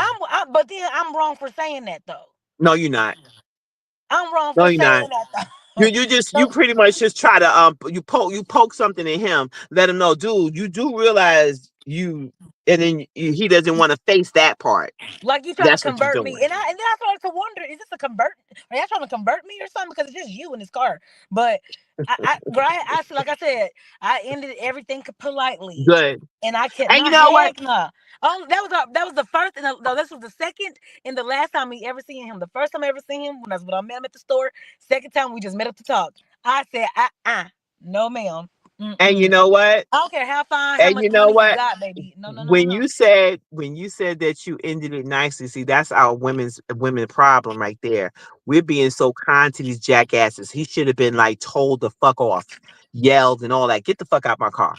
but then I'm wrong for saying that though. No, you're not. I'm wrong No, for you're not. saying that You though. you just you So pretty much just try to you poke something in him, let him know, dude, you do realize you, and then he doesn't want to face that part. like you trying to That's what you're convert me, doing. and then I started to wonder: is this a convert? Are y'all trying to convert me or something? Because it's just you in this car. But girl, like I said, I ended everything politely, Good. and I kept And my you know what? heck nah. That was the first, and no, this was the second and the last time we ever seen him. The first time I ever seen him when I met him at the store. Second time we just met up to talk. I said, no, ma'am. And you Mm-mm. know what? I don't care how fine, how And much you know money you what? got, baby. No, no, no, no, When no. you said that you ended it nicely, see, that's our women problem right there. We're being so kind to these jackasses. He should have been like told to fuck off, yelled and all that. Get the fuck out my car.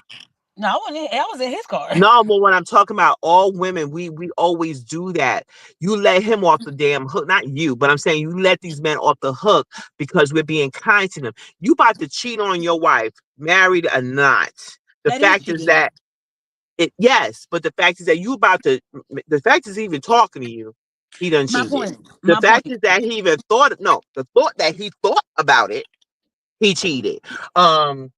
No, I was in his car. No, but when I'm talking about all women, we always do that. You let him off the damn hook, not you, but I'm saying you let these men off the hook because we're being kind to them. You about to cheat on your wife, married or not. The That is fact is cheating. that yes, but the fact is that you about to. The fact is he even talking to you, he done My cheated. point. The My fact point. is that he even thought no, the thought that he thought about it, he cheated. Um,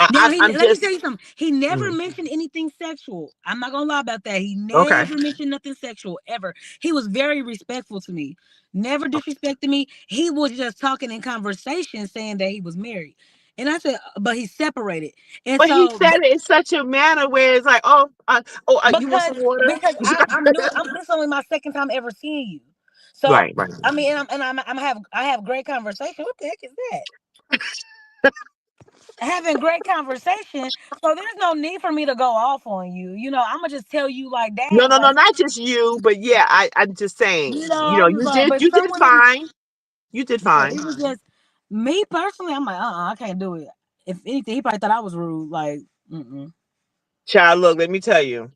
Now I'm let me just tell you something. He never mm, mentioned anything sexual. I'm not gonna lie about that. He okay. never mentioned nothing sexual ever. He was very respectful to me. Never disrespected me. He was just talking in conversation, saying that he was married. And I said, but he's separated. And But he so said it in such a manner where it's like, you want because some water? I'm new. This is only my second time ever seeing you. So Right, right. I mean, I have great conversation. What the heck is that? Having great conversation. So there's no need for me to go off on you. I'm gonna just tell you like, No, dang, no, no, like, not just you, but yeah, I'm just saying, I'm just you like, did, but you some did women, fine, you did but fine. it was just me personally. I'm like, I can't do it. If anything, he probably thought I was rude. Like, mm-mm, Child, look, let me tell you,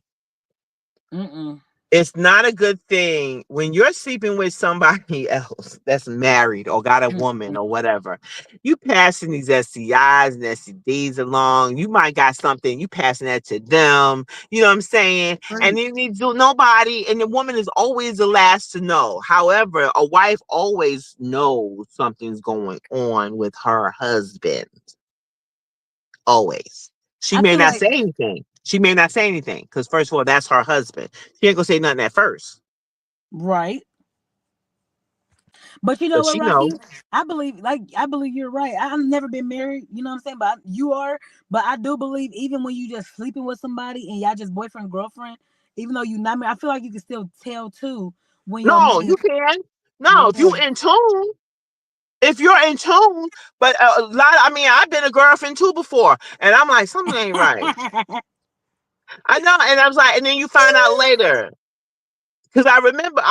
mm-mm. It's not a good thing when you're sleeping with somebody else that's married or got a woman or whatever. You passing these STIs and STDs along. You might got something. You passing that to them. You know what I'm saying? And you need to nobody. And the woman is always the last to know. However, a wife always knows something's going on with her husband. Always. She I may feel not like say anything. She may not say anything because, first of all, that's her husband. She ain't gonna say nothing at first, right. But you know but what, she Rocky? know. I believe you're right. I've never been married, you know what I'm saying? But you are. But I do believe even when you just sleeping with somebody and y'all just boyfriend girlfriend, even though you not married, I feel like you can still tell too when your No, man. you can. No, if Yeah. you in tune, if you're in tune. But a lot. I mean, I've been a girlfriend too before, and I'm like, something ain't right. I know, and I was like, and then you find out later because I remember.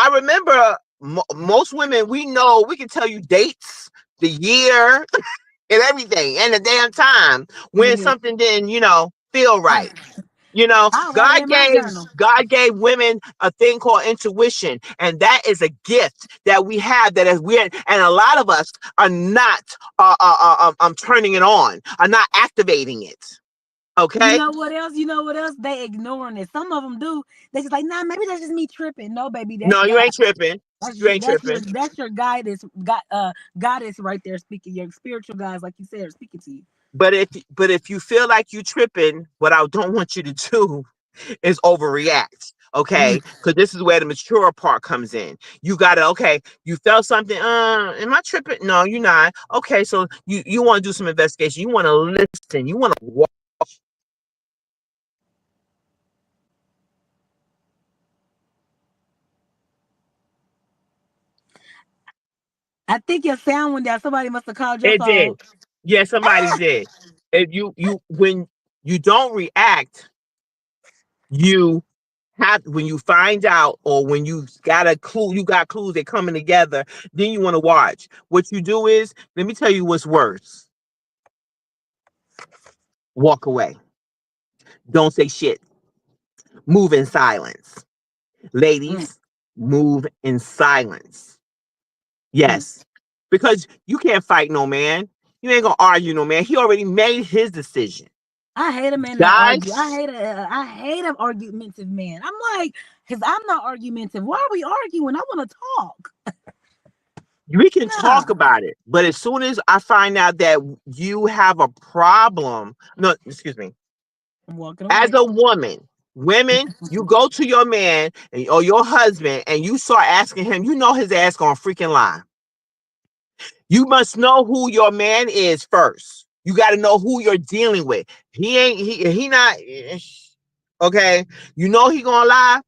Most women we know we can tell you dates, the year, and everything, and the damn time when Yeah. something didn't, feel I, right. You know, I write it in my journal. God gave women a thing called intuition, and that is a gift that we have. That is weird, and a lot of us are not turning it on, are not activating it. You Okay, know what else? You know what else? They ignoring it. Some of them do. They just like, nah, maybe that's just me tripping. No, baby, that's no, you God. ain't tripping. You ain't tripping. That's your guidance. Goddess right there speaking. Your spiritual guys, like you said, are speaking to you. But if you feel like you tripping, what I don't want you to do is overreact. Okay, because this is where the mature part comes in. You gotta, okay, you felt something. Am I tripping? No, you're not. Okay, so you want to do some investigation. You want to listen. You want to walk. I think your sound went down. Somebody must have called your It phone. did. Yeah, somebody did. If you when you don't react, you have when you find out or when you got a clue, you got clues, they're coming together, then you want to watch. What you do is, let me tell you what's worse. Walk away. Don't say shit. Move in silence. Mm, Ladies, move in silence. mm. Yes. Because you can't fight no man. You ain't gonna argue no man. He already made his decision. I hate a man that argue. Guys, I hate an argumentative man. I'm like, because I'm not argumentative. Why are we arguing? I want to talk. we can talk Nah, about it. But as soon as I find out that you have a problem, no, excuse me, I'm walking as away. a woman, women, you go to your man or your husband and you start asking him, you know his ass gonna freaking lie. You must know who your man is first. You got to know who you're dealing with. He not okay. You know he gonna lie.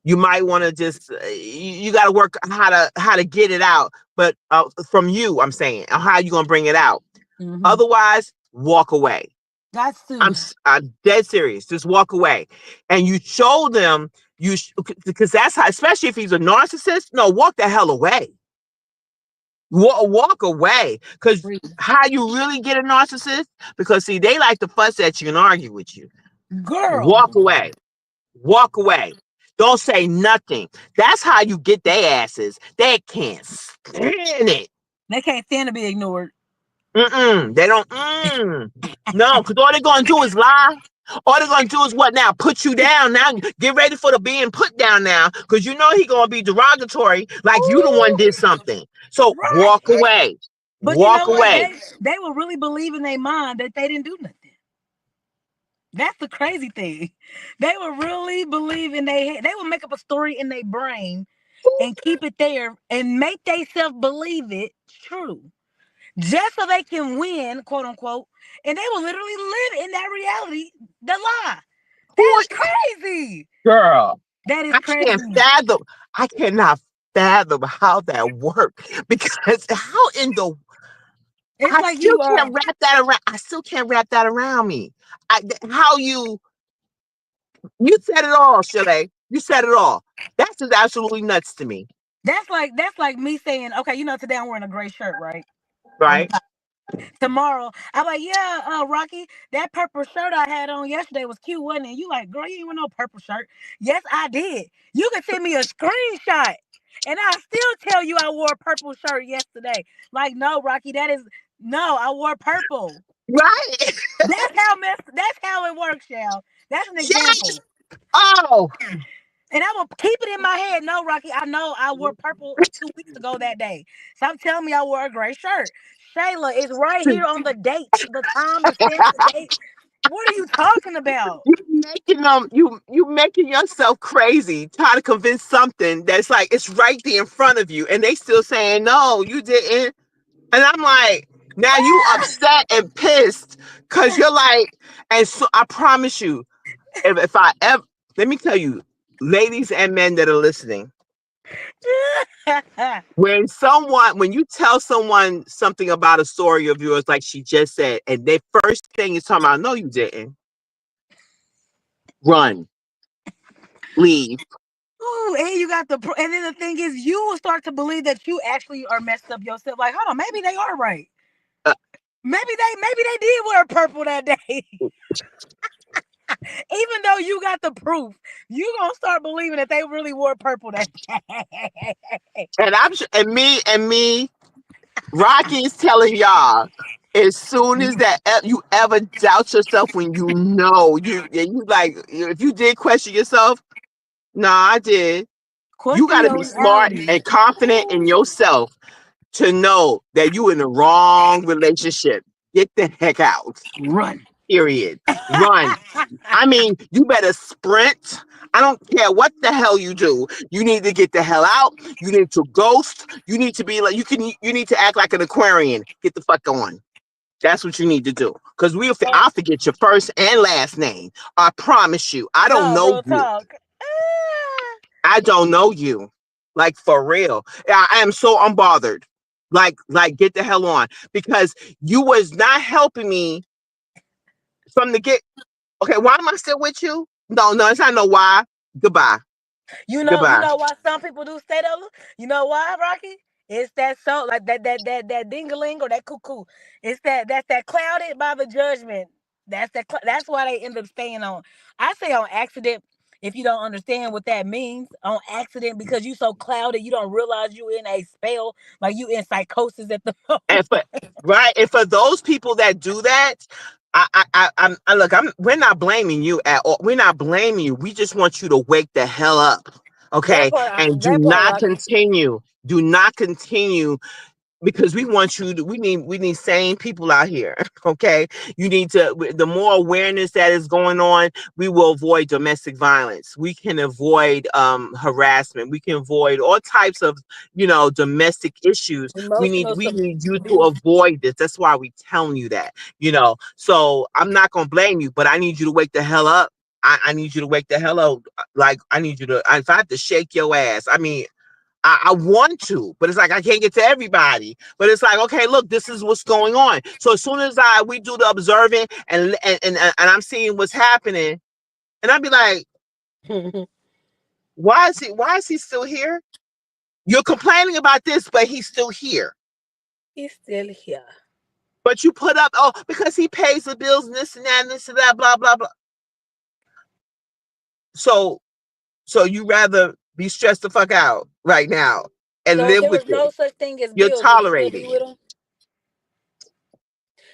You might want to just you got to work how to get it out. But from you, I'm saying, how you gonna bring it out? Mm-hmm. Otherwise, walk away. That's too. I'm dead serious. Just walk away, and you show them because that's how. Especially if he's a narcissist. No, walk the hell away. Walk away, because how you really get a narcissist? Because see, they like to fuss at you and argue with you. Girl, Walk away. Walk away. Don't say nothing. That's how you get their asses. They can't stand it. they can't stand to be ignored. They don't. No, because all they're gonna do is lie. All they're gonna do is what now? Put you down now. Get ready for the being put down now, because you know he gonna be derogatory, like you the one Ooh, did something. So walk right. away. But you Walk know what? away. They will really believe in their mind that they didn't do nothing. That's the crazy thing. They will really believe in their head. They will make up a story in their brain and keep it there and make themselves believe it's true. Just so they can win, quote unquote. And they will literally live in that reality, the lie. That Who is crazy. girl? That is I can't crazy. fathom. I cannot fathom how that worked, because how in the It's I like still you can't wrap that around. I still can't wrap that around me. How you said it all, Shirley. You said it all. That's just absolutely nuts to me, that's like me saying, okay, today I'm wearing a gray shirt, right? On the right? top. tomorrow. I'm like, yeah, Rocky, that purple shirt I had on yesterday was cute, wasn't it? You like, girl, you ain't want no purple shirt. Yes, I did. You can send me a screenshot, and I still tell you I wore a purple shirt yesterday. Like, no, Rocky, that is no, I wore purple. Right? That's how it works, y'all. That's an Yes. example. Oh. And I will keep it in my head. No, Rocky, I know I wore purple 2 weeks ago that day. Stop telling me I wore a gray shirt. Shayla, it's right here on the date, the time, the stamp, the date. What are you talking about? You making you making yourself crazy trying to convince something that's like it's right there in front of you and they still saying no you didn't, and I'm like, now you upset and pissed because you're like, and so I promise you, if I ever, let me tell you, ladies and men that are listening, when you tell someone something about a story of yours like she just said and their first thing is talking about no you didn't, run, leave. Ooh, and you got and then the thing is, you will start to believe that you actually are messed up yourself. Like, hold on, maybe they are right. Uh, Maybe they did wear purple that day. Even though you got the proof, you gonna start believing that they really wore purple that day. and I'm sure, and me, Rocky is telling y'all, as soon as that you ever doubt yourself when you know you like if you did question yourself, nah, I did. You Question got to your be smart reality. and confident in yourself to know that you in the wrong relationship. Get the heck out. Run. Period. Run. I mean, you better sprint. I don't care what the hell you do. You need to get the hell out. You need to ghost. You need to be like you need to act like an Aquarian. Get the fuck on. That's what you need to do. Because I'll forget your first and last name. I promise you. I don't No, know real you. talk. I don't know you. Like for real. I am so unbothered. Like get the hell on. Because you was not helping me from the get. Okay, why am I still with you? No, it's not no why. Goodbye. You Goodbye. know why some people do stay there? You know why, Rocky? It's that so like that dingaling or that cuckoo. It's that's that clouded by the judgment. That's why they end up staying on. I say on accident if you don't understand what that means. On accident because you so clouded you don't realize you in a spell, like you in psychosis at the moment. And for right, and for those people that do that, look. We're not blaming you at all. We're not blaming you. We just want you to wake the hell up, okay? And do That part, not Rocky. continue. Do not continue because we want you to we need sane people out here. Okay, you need to, the more awareness that is going on, we will avoid domestic violence, we can avoid harassment, we can avoid all types of domestic issues. we need Emotional we need you to abuse. avoid this. That's why we telling you that. So I'm not gonna blame you, but I need you to wake the hell up. I need you to wake the hell up. Like, I need you to, if I have to shake your ass, I mean, I want to, but it's like I can't get to everybody. But it's like, okay, look, this is what's going on. So as soon as we do the observing and I'm seeing what's happening, and I'd be like, why is he still here? You're complaining about this, but he's still here. He's still here. But you put up, oh, because he pays the bills and this and that and this and that, blah, blah, blah. So you rather be stressed the fuck out right now and So if live there with was it. no such thing as You're bills, would you still be tolerating with it. him?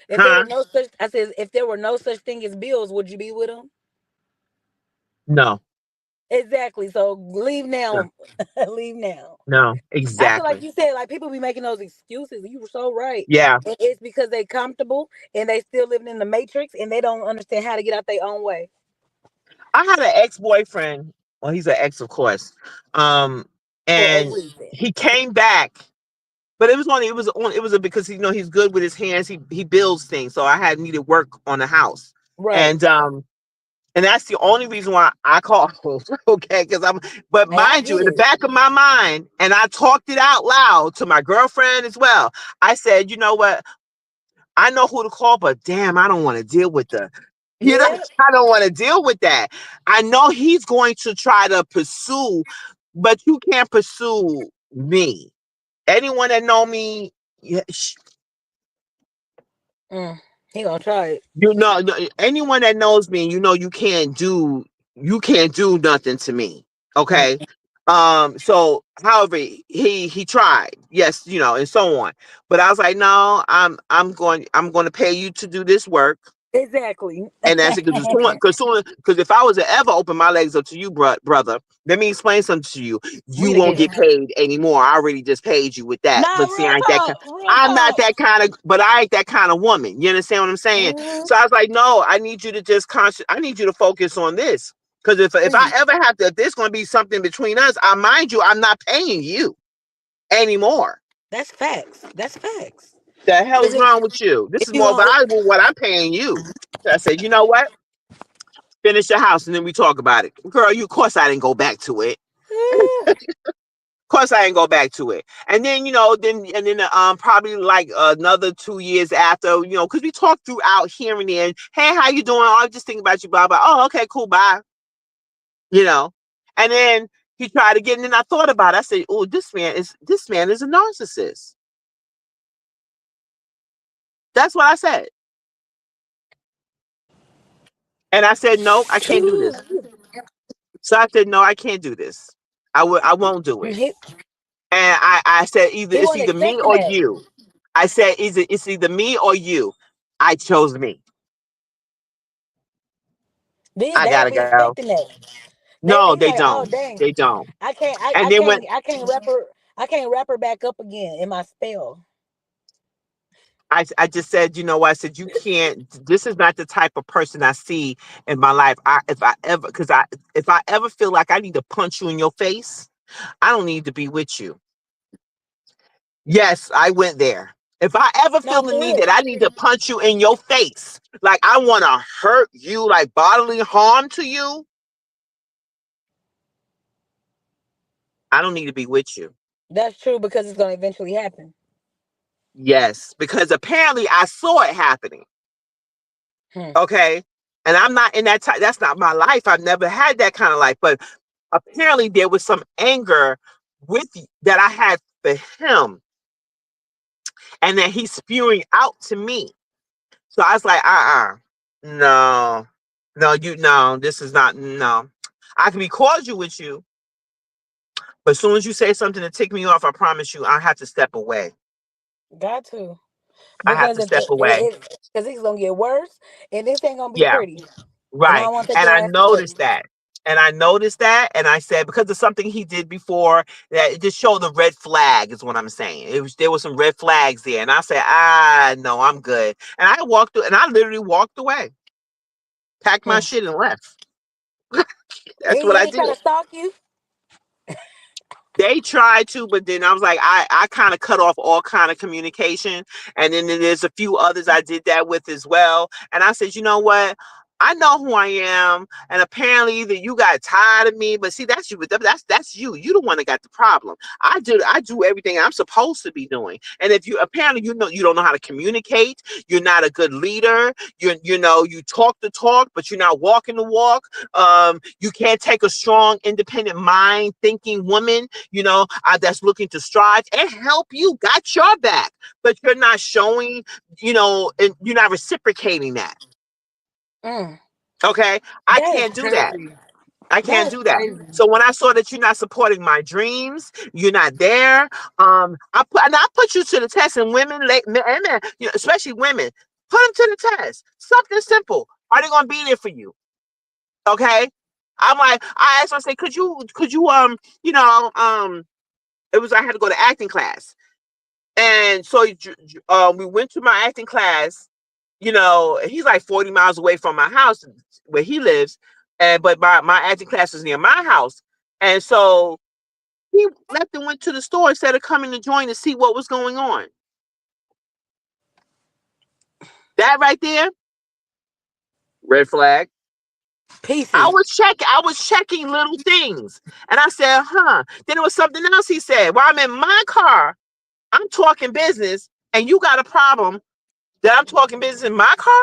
If there Huh? were no such, I said, if there were no such thing as bills, would you be with him? No. Exactly. So leave No. now. Leave now. No. I feel like Exactly. you said, like people be making those excuses. You were so right. Yeah. And it's because they comfortable and they still living in the matrix and they don't understand how to get out their own way. I had an ex-boyfriend. Well, he's an ex, of course. For a And reason. he came back, but it was because he's good with his hands. He builds things. So I had needed work on the house. Right. And that's the only reason why I called. Okay, but Hey, I mind you, get in the it. back of my mind, and I talked it out loud to my girlfriend as well. I said, you know what? I know who to call, but damn, I don't want to deal with Yeah. I don't want to deal with that. I know he's going to try to pursue, but you can't pursue me. Anyone that know me, yeah, Mm. He gonna try it. You know, anyone that knows me, you know, you can't do nothing to me. Mm. Okay. So however, he tried, yes, you know, and so on. But I was like, no, I'm going to pay you to do this work. Exactly. And that's it, because if I was to ever open my legs up to you, brother, let me explain something to you. You We won't get together. paid anymore. I already just paid you with that. Nah, But see, real talk. Real I'm not talk. that kind of, but I ain't that kind of woman. You understand what I'm saying? Mm-hmm. So I was like, no, I need you to I need you to focus on this. Because if I Please. ever have to, if there's going to be something between us, I mind you, I'm not paying you anymore. That's facts. That's facts. The hell Cause is wrong with you? This if is you more want, valuable what I'm paying you. So I said, you know what? Finish your house and then we talk about it. Girl, of course I didn't go back to it. Of course I didn't go back to it. And then, you know, then probably like another 2 years after, you know, because we talked throughout here and there. Hey, how you doing? Oh, I'm just thinking about you, blah, blah. Oh, okay, cool, bye. You know. And then he tried again, and then I thought about it. I said, oh, this man is a narcissist. That's what I said. And I said, no, I can't do this. So I said, no, I can't do this. I won't do it. he, And I said he it's wasn't either me expecting or that. you. I said it's either me or you. I chose me. They I don't gotta be go. expecting that. They No, be they like, oh don't. dang, They don't. I can't, And then when I can't wrap her back up again in my spell. I just said, you know what? I said you can't. This is not the type of person I see in my life. If I ever feel like I need to punch you in your face, I don't need to be with you. Yes, I went there. If I ever No, feel the for need real. that I need to punch you in your face, like I want to hurt you, like bodily harm to you, I don't need to be with you. That's true because it's gonna eventually happen. Yes, because apparently I saw it happening. Hmm. Okay. And I'm not in that type. That's not my life. I've never had that kind of life. But apparently there was some anger that I had for him and that he's spewing out to me. So I was like, no, no, this is not, no. I can be cordial with you, but as soon as you say something to tick me off, I promise you, I have to step away. Got to. I have Because to if step away. because it's gonna get worse and this ain't gonna be Yeah. pretty. And I Right. don't want to take And your I ass to jail. noticed that. And I noticed that. And I said, because of something he did before, that it just showed the red flag, is what I'm saying. There was some red flags there. And I said, no, I'm good. And I walked through and I literally walked away, packed my Hmm. shit and left. That's He what I ain't did. try to stalk you. They tried to, but then I was like, I kind of cut off all kind of communication. And then there's a few others I did that with as well. And I said, you know what? I know who I am, and apparently either you got tired of me, but see that's you. That's you. You the one that got the problem. I do everything I'm supposed to be doing, and if you apparently you know you don't know how to communicate, you're not a good leader. You know you talk the talk, but you're not walking the walk. You can't take a strong, independent mind thinking woman, you know, that's looking to strive and help you, got your back, but you're not showing, you know, and you're not reciprocating that. Mm. Okay. I That is can't do that. crazy. I That can't is do that. crazy. So when I saw that you're not supporting my dreams, you're not there. I put you to the test, and women, men, you know, especially women, put them to the test. Something simple. Are they gonna be there for you? Okay. I'm like, I asked her, I said, could you, you know, it was, I had to go to acting class. And so we went to my acting class, you know, he's like 40 miles away from my house where he lives. But my acting class is near my house. And so he left and went to the store instead of coming to join to see what was going on. That right there, red flag. Pieces. I was checking little things. And I said, huh. Then there was something else he said. While I'm in my car, I'm talking business, and you got a problem that I'm talking business in my car?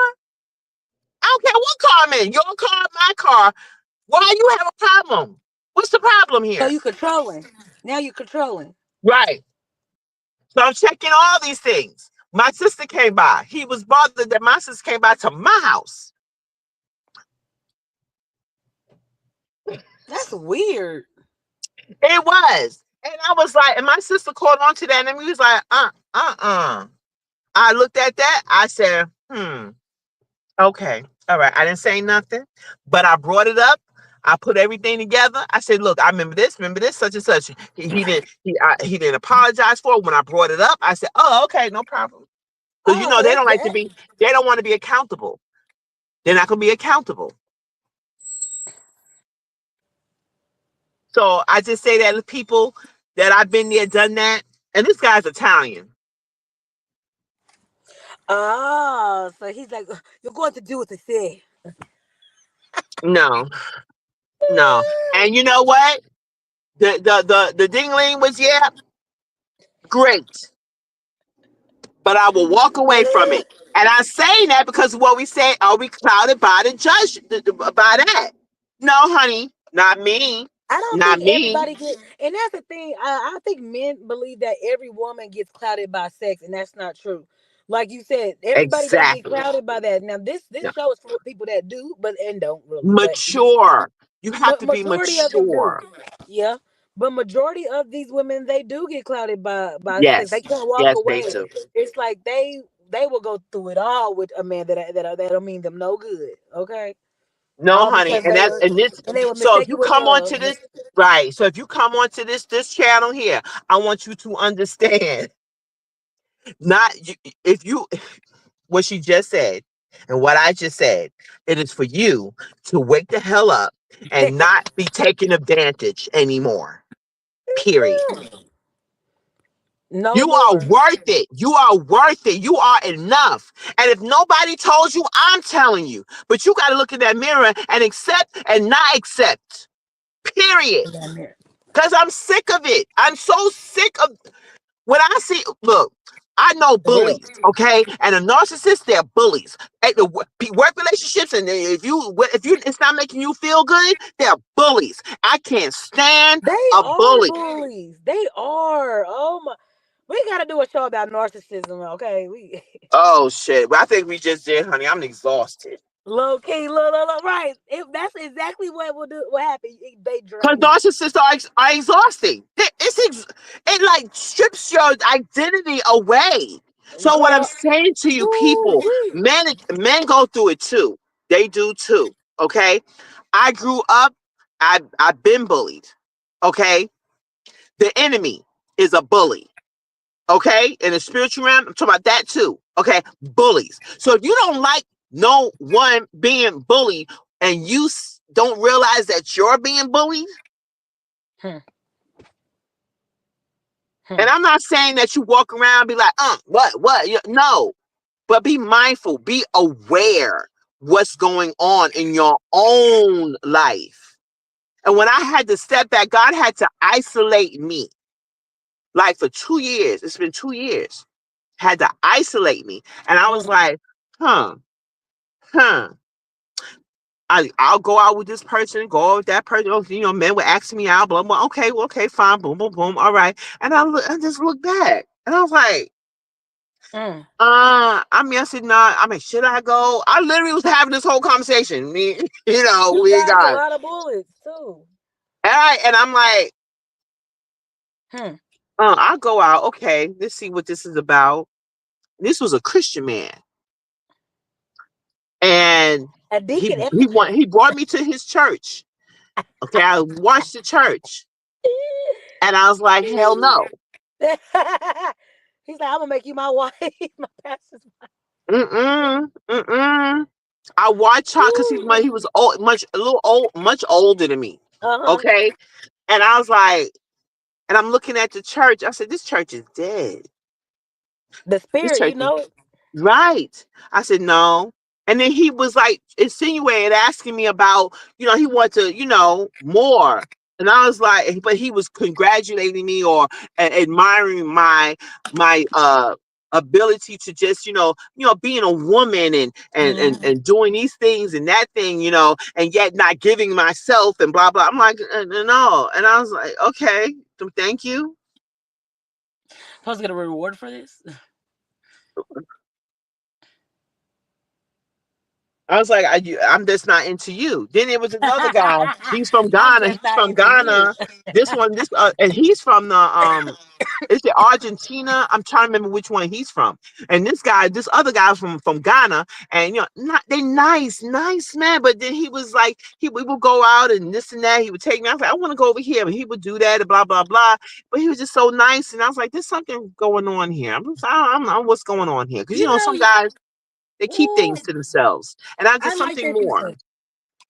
I don't care what car I'm in. Your car, my car. Why you have a problem? What's the problem So here? you controlling. Now you controlling. Right. So I'm checking all these things. My sister came by. He was bothered that my sister came by to my house. That's weird. It was. And I was like, and my sister caught on to that, and we was like, I looked at that. I said, okay, all right. I didn't say nothing, but I brought it up. I put everything together. I said, look, I remember this, such and such. He didn't apologize for it. When I brought it up, I said, oh, okay, no problem. Because Oh, so they don't that's like to be, they don't want to be accountable. They're not going to be accountable. So I just say that to people that I've been there, done that. And this guy's Italian. oh, so he's like, you're going to do what they say. No, no. And you know what? The dingling was, yeah, great. But I will walk away from it. And I'm saying that because of what we say, are we clouded by the judge by that? No, honey, not me. I don't Not think me. everybody gets, and that's the thing. I think men believe that every woman gets clouded by sex, and that's not true. Like you said, everybody don't get Exactly. clouded by that. Now, this No. show is for people that do, but and don't really. But Mature. You have to be majority of them do. mature. Yeah, but majority of these women they do get clouded by sex. They Yes. can't walk Yes, they away. do. It's like they will go through it all with a man that'll mean them no good. Okay, No, all honey. because And they that's were and this and they were so if you mistaken with come love. onto this, right. So if you come onto this channel here, I want you to understand not if you what she just said and what I just said, it is for you to wake the hell up and not be taken advantage anymore. Period. No You are more. worth it. You are worth it. You are enough. And if nobody told you, I'm telling you. But you got to look in that mirror and accept and not accept. Period. Because I'm sick of it. I'm so sick of when I see, look, I know Real. bullies, okay, and a narcissist, they're bullies. At the work relationships, and if you, it's not making you feel good, they're bullies. I can't stand They a are bully. bullies. They are. Oh my. We gotta do a show about narcissism, okay? We Oh shit! Well, I think we just did, honey. I'm exhausted. low key, low, right. That's exactly what will do. What happened? They Because drain. narcissists are exhausting. It like strips your identity away. So what I'm Girl, saying to you people, ooh, men go through it too. They do too. Okay. I grew up, I've been bullied. Okay. The enemy is a bully. Okay. In the spiritual realm, I'm talking about that too. Okay. Bullies. So if you don't like no one being bullied and you don't realize that you're being bullied, hmm, hmm. and I'm not saying that you walk around and be like, what? No, but be mindful, be aware what's going on in your own life. And when I had to step back, God had to isolate me. Like for 2 years, it's been 2 years, had to isolate me. And I was like, huh, huh. I'll go out with this person, go out with that person. Oh, men were asking me out, blah, blah. Okay, well, okay, fine, boom, boom, boom. All right. And I just look back and I was like, I said, nah, should I go? I literally was having this whole conversation. Me, You we dodged a got, lot of bullets too. and I'm like, Hmm. I'll go out. Okay, let's see what this is about. This was a Christian man. And A he deacon at the he church. want he brought me to his church. Okay, I watched the church. And I was like, hell no. He's like, I'm gonna make you my wife, my pastor's wife. Mm-mm. I watched her because he was old, much older than me. Uh-huh. Okay. And I was like, and I'm looking at the church. I said, this church is dead. The This spirit, church you is know it. right. I said, no. And then he was like insinuating, asking me about, he wanted to, more. And I was like, but he was congratulating me or admiring my ability to just, being a woman and doing these things and that thing, and yet not giving myself and blah blah. I'm like, no. And I was like, okay, thank you. Supposed to get a reward for this. I was like, I'm just not into you. Then there was another guy. He's from I'm Ghana. just He's not from into you. Ghana. And he's from the is it Argentina? I'm trying to remember which one he's from. And this other guy from Ghana, and not they nice man. But then he was like, we would go out and this and that. He would take me. I was like, I want to go over here, but he would do that and blah blah blah. But he was just so nice, and I was like, there's something going on here. I don't know what's going on here, because You know, some guys, they keep ooh, things to themselves, and I I just like something that you more. said.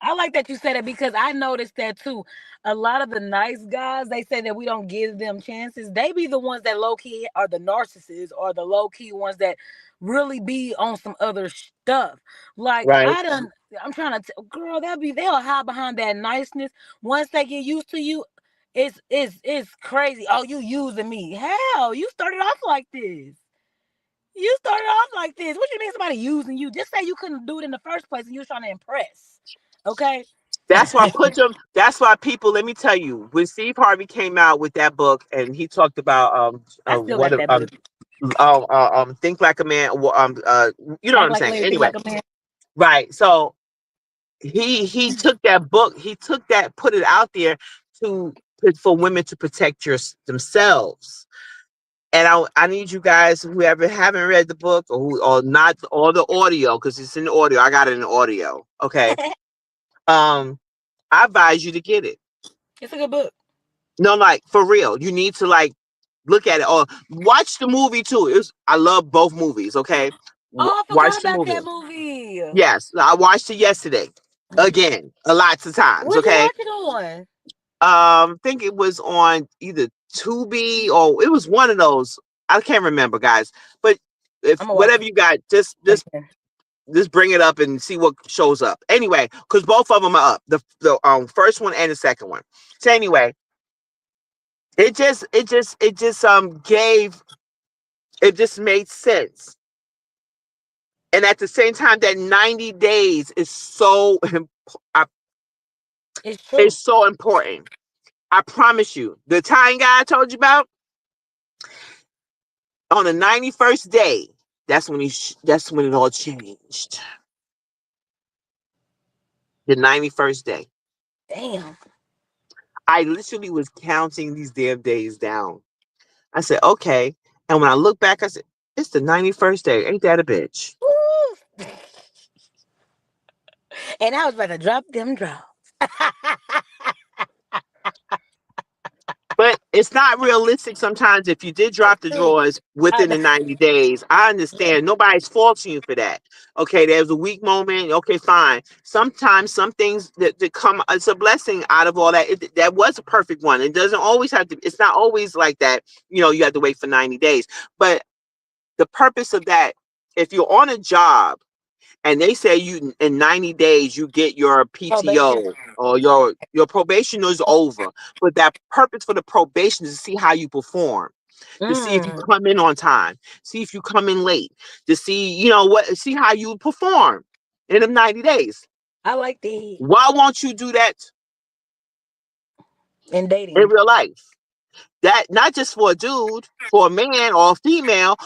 I like that you said it because I noticed that too. A lot of the nice guys, they say that we don't give them chances. They be the ones that low key are the narcissists, or the low key ones that really be on some other stuff. Like Right. I'm trying to, girl, they'll hide behind that niceness. Once they get used to you, it's crazy. Oh, you using me? Hell, you started off like this. You started off like this. What you mean somebody using you? Just say you couldn't do it in the first place and you was trying to impress. Okay? That's why that's why people, let me tell you, when Steve Harvey came out with that book and he talked about I still got that book. Think Like a Man, you know what Act I'm like a saying. lady, think Anyway, like a man. right. So he took that book, put it out there to for women to protect themselves. And I need you guys, whoever haven't read the book or not, or the audio, because it's in the audio. I got it in the audio. Okay. Um, I advise you to get it. It's a good book. No, like for real. You need to like look at it or watch the movie too. I love both movies. Okay. Oh, I Watch forgot the about movie. that movie. Yes, I watched it yesterday. Again, lots of times. Where'd you Okay. watch it on? Think it was on either Tubi or it was one of those. I can't remember, guys. But if I'm gonna watch whatever it you got, again. just bring it up and see what shows up. Anyway, because both of them are up. The first one and the second one. So anyway, it just made sense. And at the same time, that 90 days is It's true. is so important. I promise you. The Italian guy I told you about, on the 91st day, that's when it all changed. The 91st day. Damn. I literally was counting these damn days down. I said, okay. And when I look back, I said, it's the 91st day. Ain't that a bitch? Woo. And I was about to drop them draws. But it's not realistic sometimes if you did drop the See, drawers I, within the 90 days. I understand. Nobody's faulting you for that. Okay, there's a weak moment. Okay, fine. Sometimes some things that come, it's a blessing out of all that. That was a perfect one. It doesn't always have to, it's not always like that. You have to wait for 90 days. But the purpose of that, if you're on a job and they say you in 90 days you get your probation. PTO or your probation is over, but that purpose for the probation is to see how you perform, to see if you Mm, come in on time, see if you come in late, to see see how you perform in them 90 days. I like the Why won't you do that in in dating. real life? That not just for a dude, for a man or a female,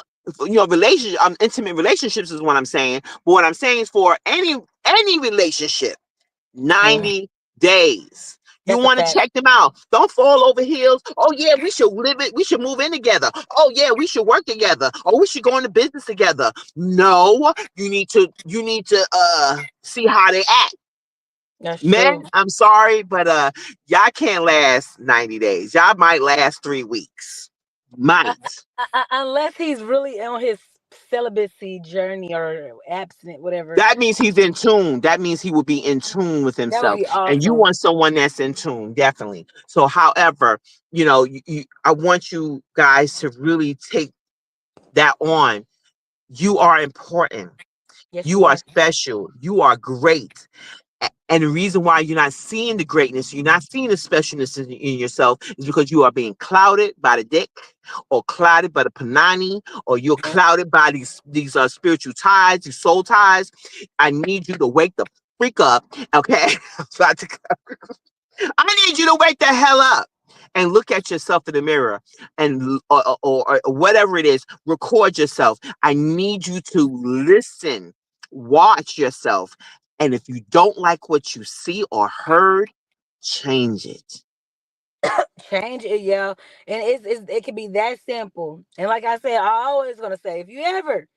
relationship, intimate relationships is what I'm saying. But what I'm saying is for any relationship, Yeah, 90 days. You that's a want to fact. check them out. Don't fall over heels. Oh yeah, we should live it. We should move in together. Oh yeah, we should work together. Oh, we should go into business together. No, you need to see how they act. That's Men, true. I'm sorry, but y'all can't last 90 days. Y'all might last 3 weeks. Uh, Might. unless he's really on his celibacy journey or absent, whatever. That means he's in tune. That means he will be in tune with That would himself. be And you awesome. want someone that's in tune, definitely. So, however, I want you guys to really take that on. You are important. Yes, You you are are. special. You are great. And the reason why you're not seeing the greatness, you're not seeing the specialness in yourself, is because you are being clouded by the dick, or clouded by the panani, or you're Mm. clouded by these spiritual ties, these soul ties. I need you to wake the freak up, okay? I need you to wake the hell up and look at yourself in the mirror and or whatever it is, record yourself. I need you to listen, watch yourself. And if you don't like what you see or heard, change it. Change it, yo. And it can be that simple. And like I said, I always gonna say, if you ever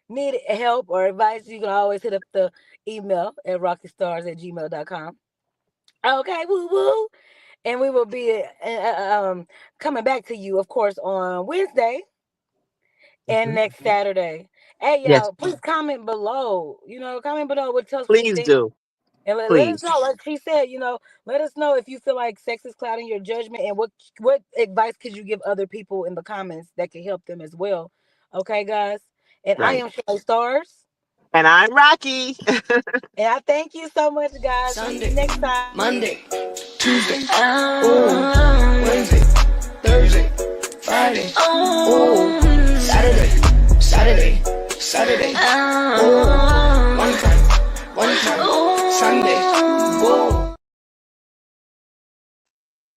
need help or advice, you can always hit up the email at rockystars@gmail.com. Okay, woo woo. And we will be coming back to you, of course, on Wednesday and next Saturday. Hey, Yes, y'all, please comment below. Comment below what tells what you please think. do. And let us Please. know, like she said, let us know if you feel like sex is clouding your judgment, and what advice could you give other people in the comments that can help them as well. Okay, guys. And I Right. am Shelly Stars. And I'm Rocky. And I thank you so much, guys. See you next time. Monday, Tuesday, Wednesday, Thursday, Friday, Saturday, one time, Sunday.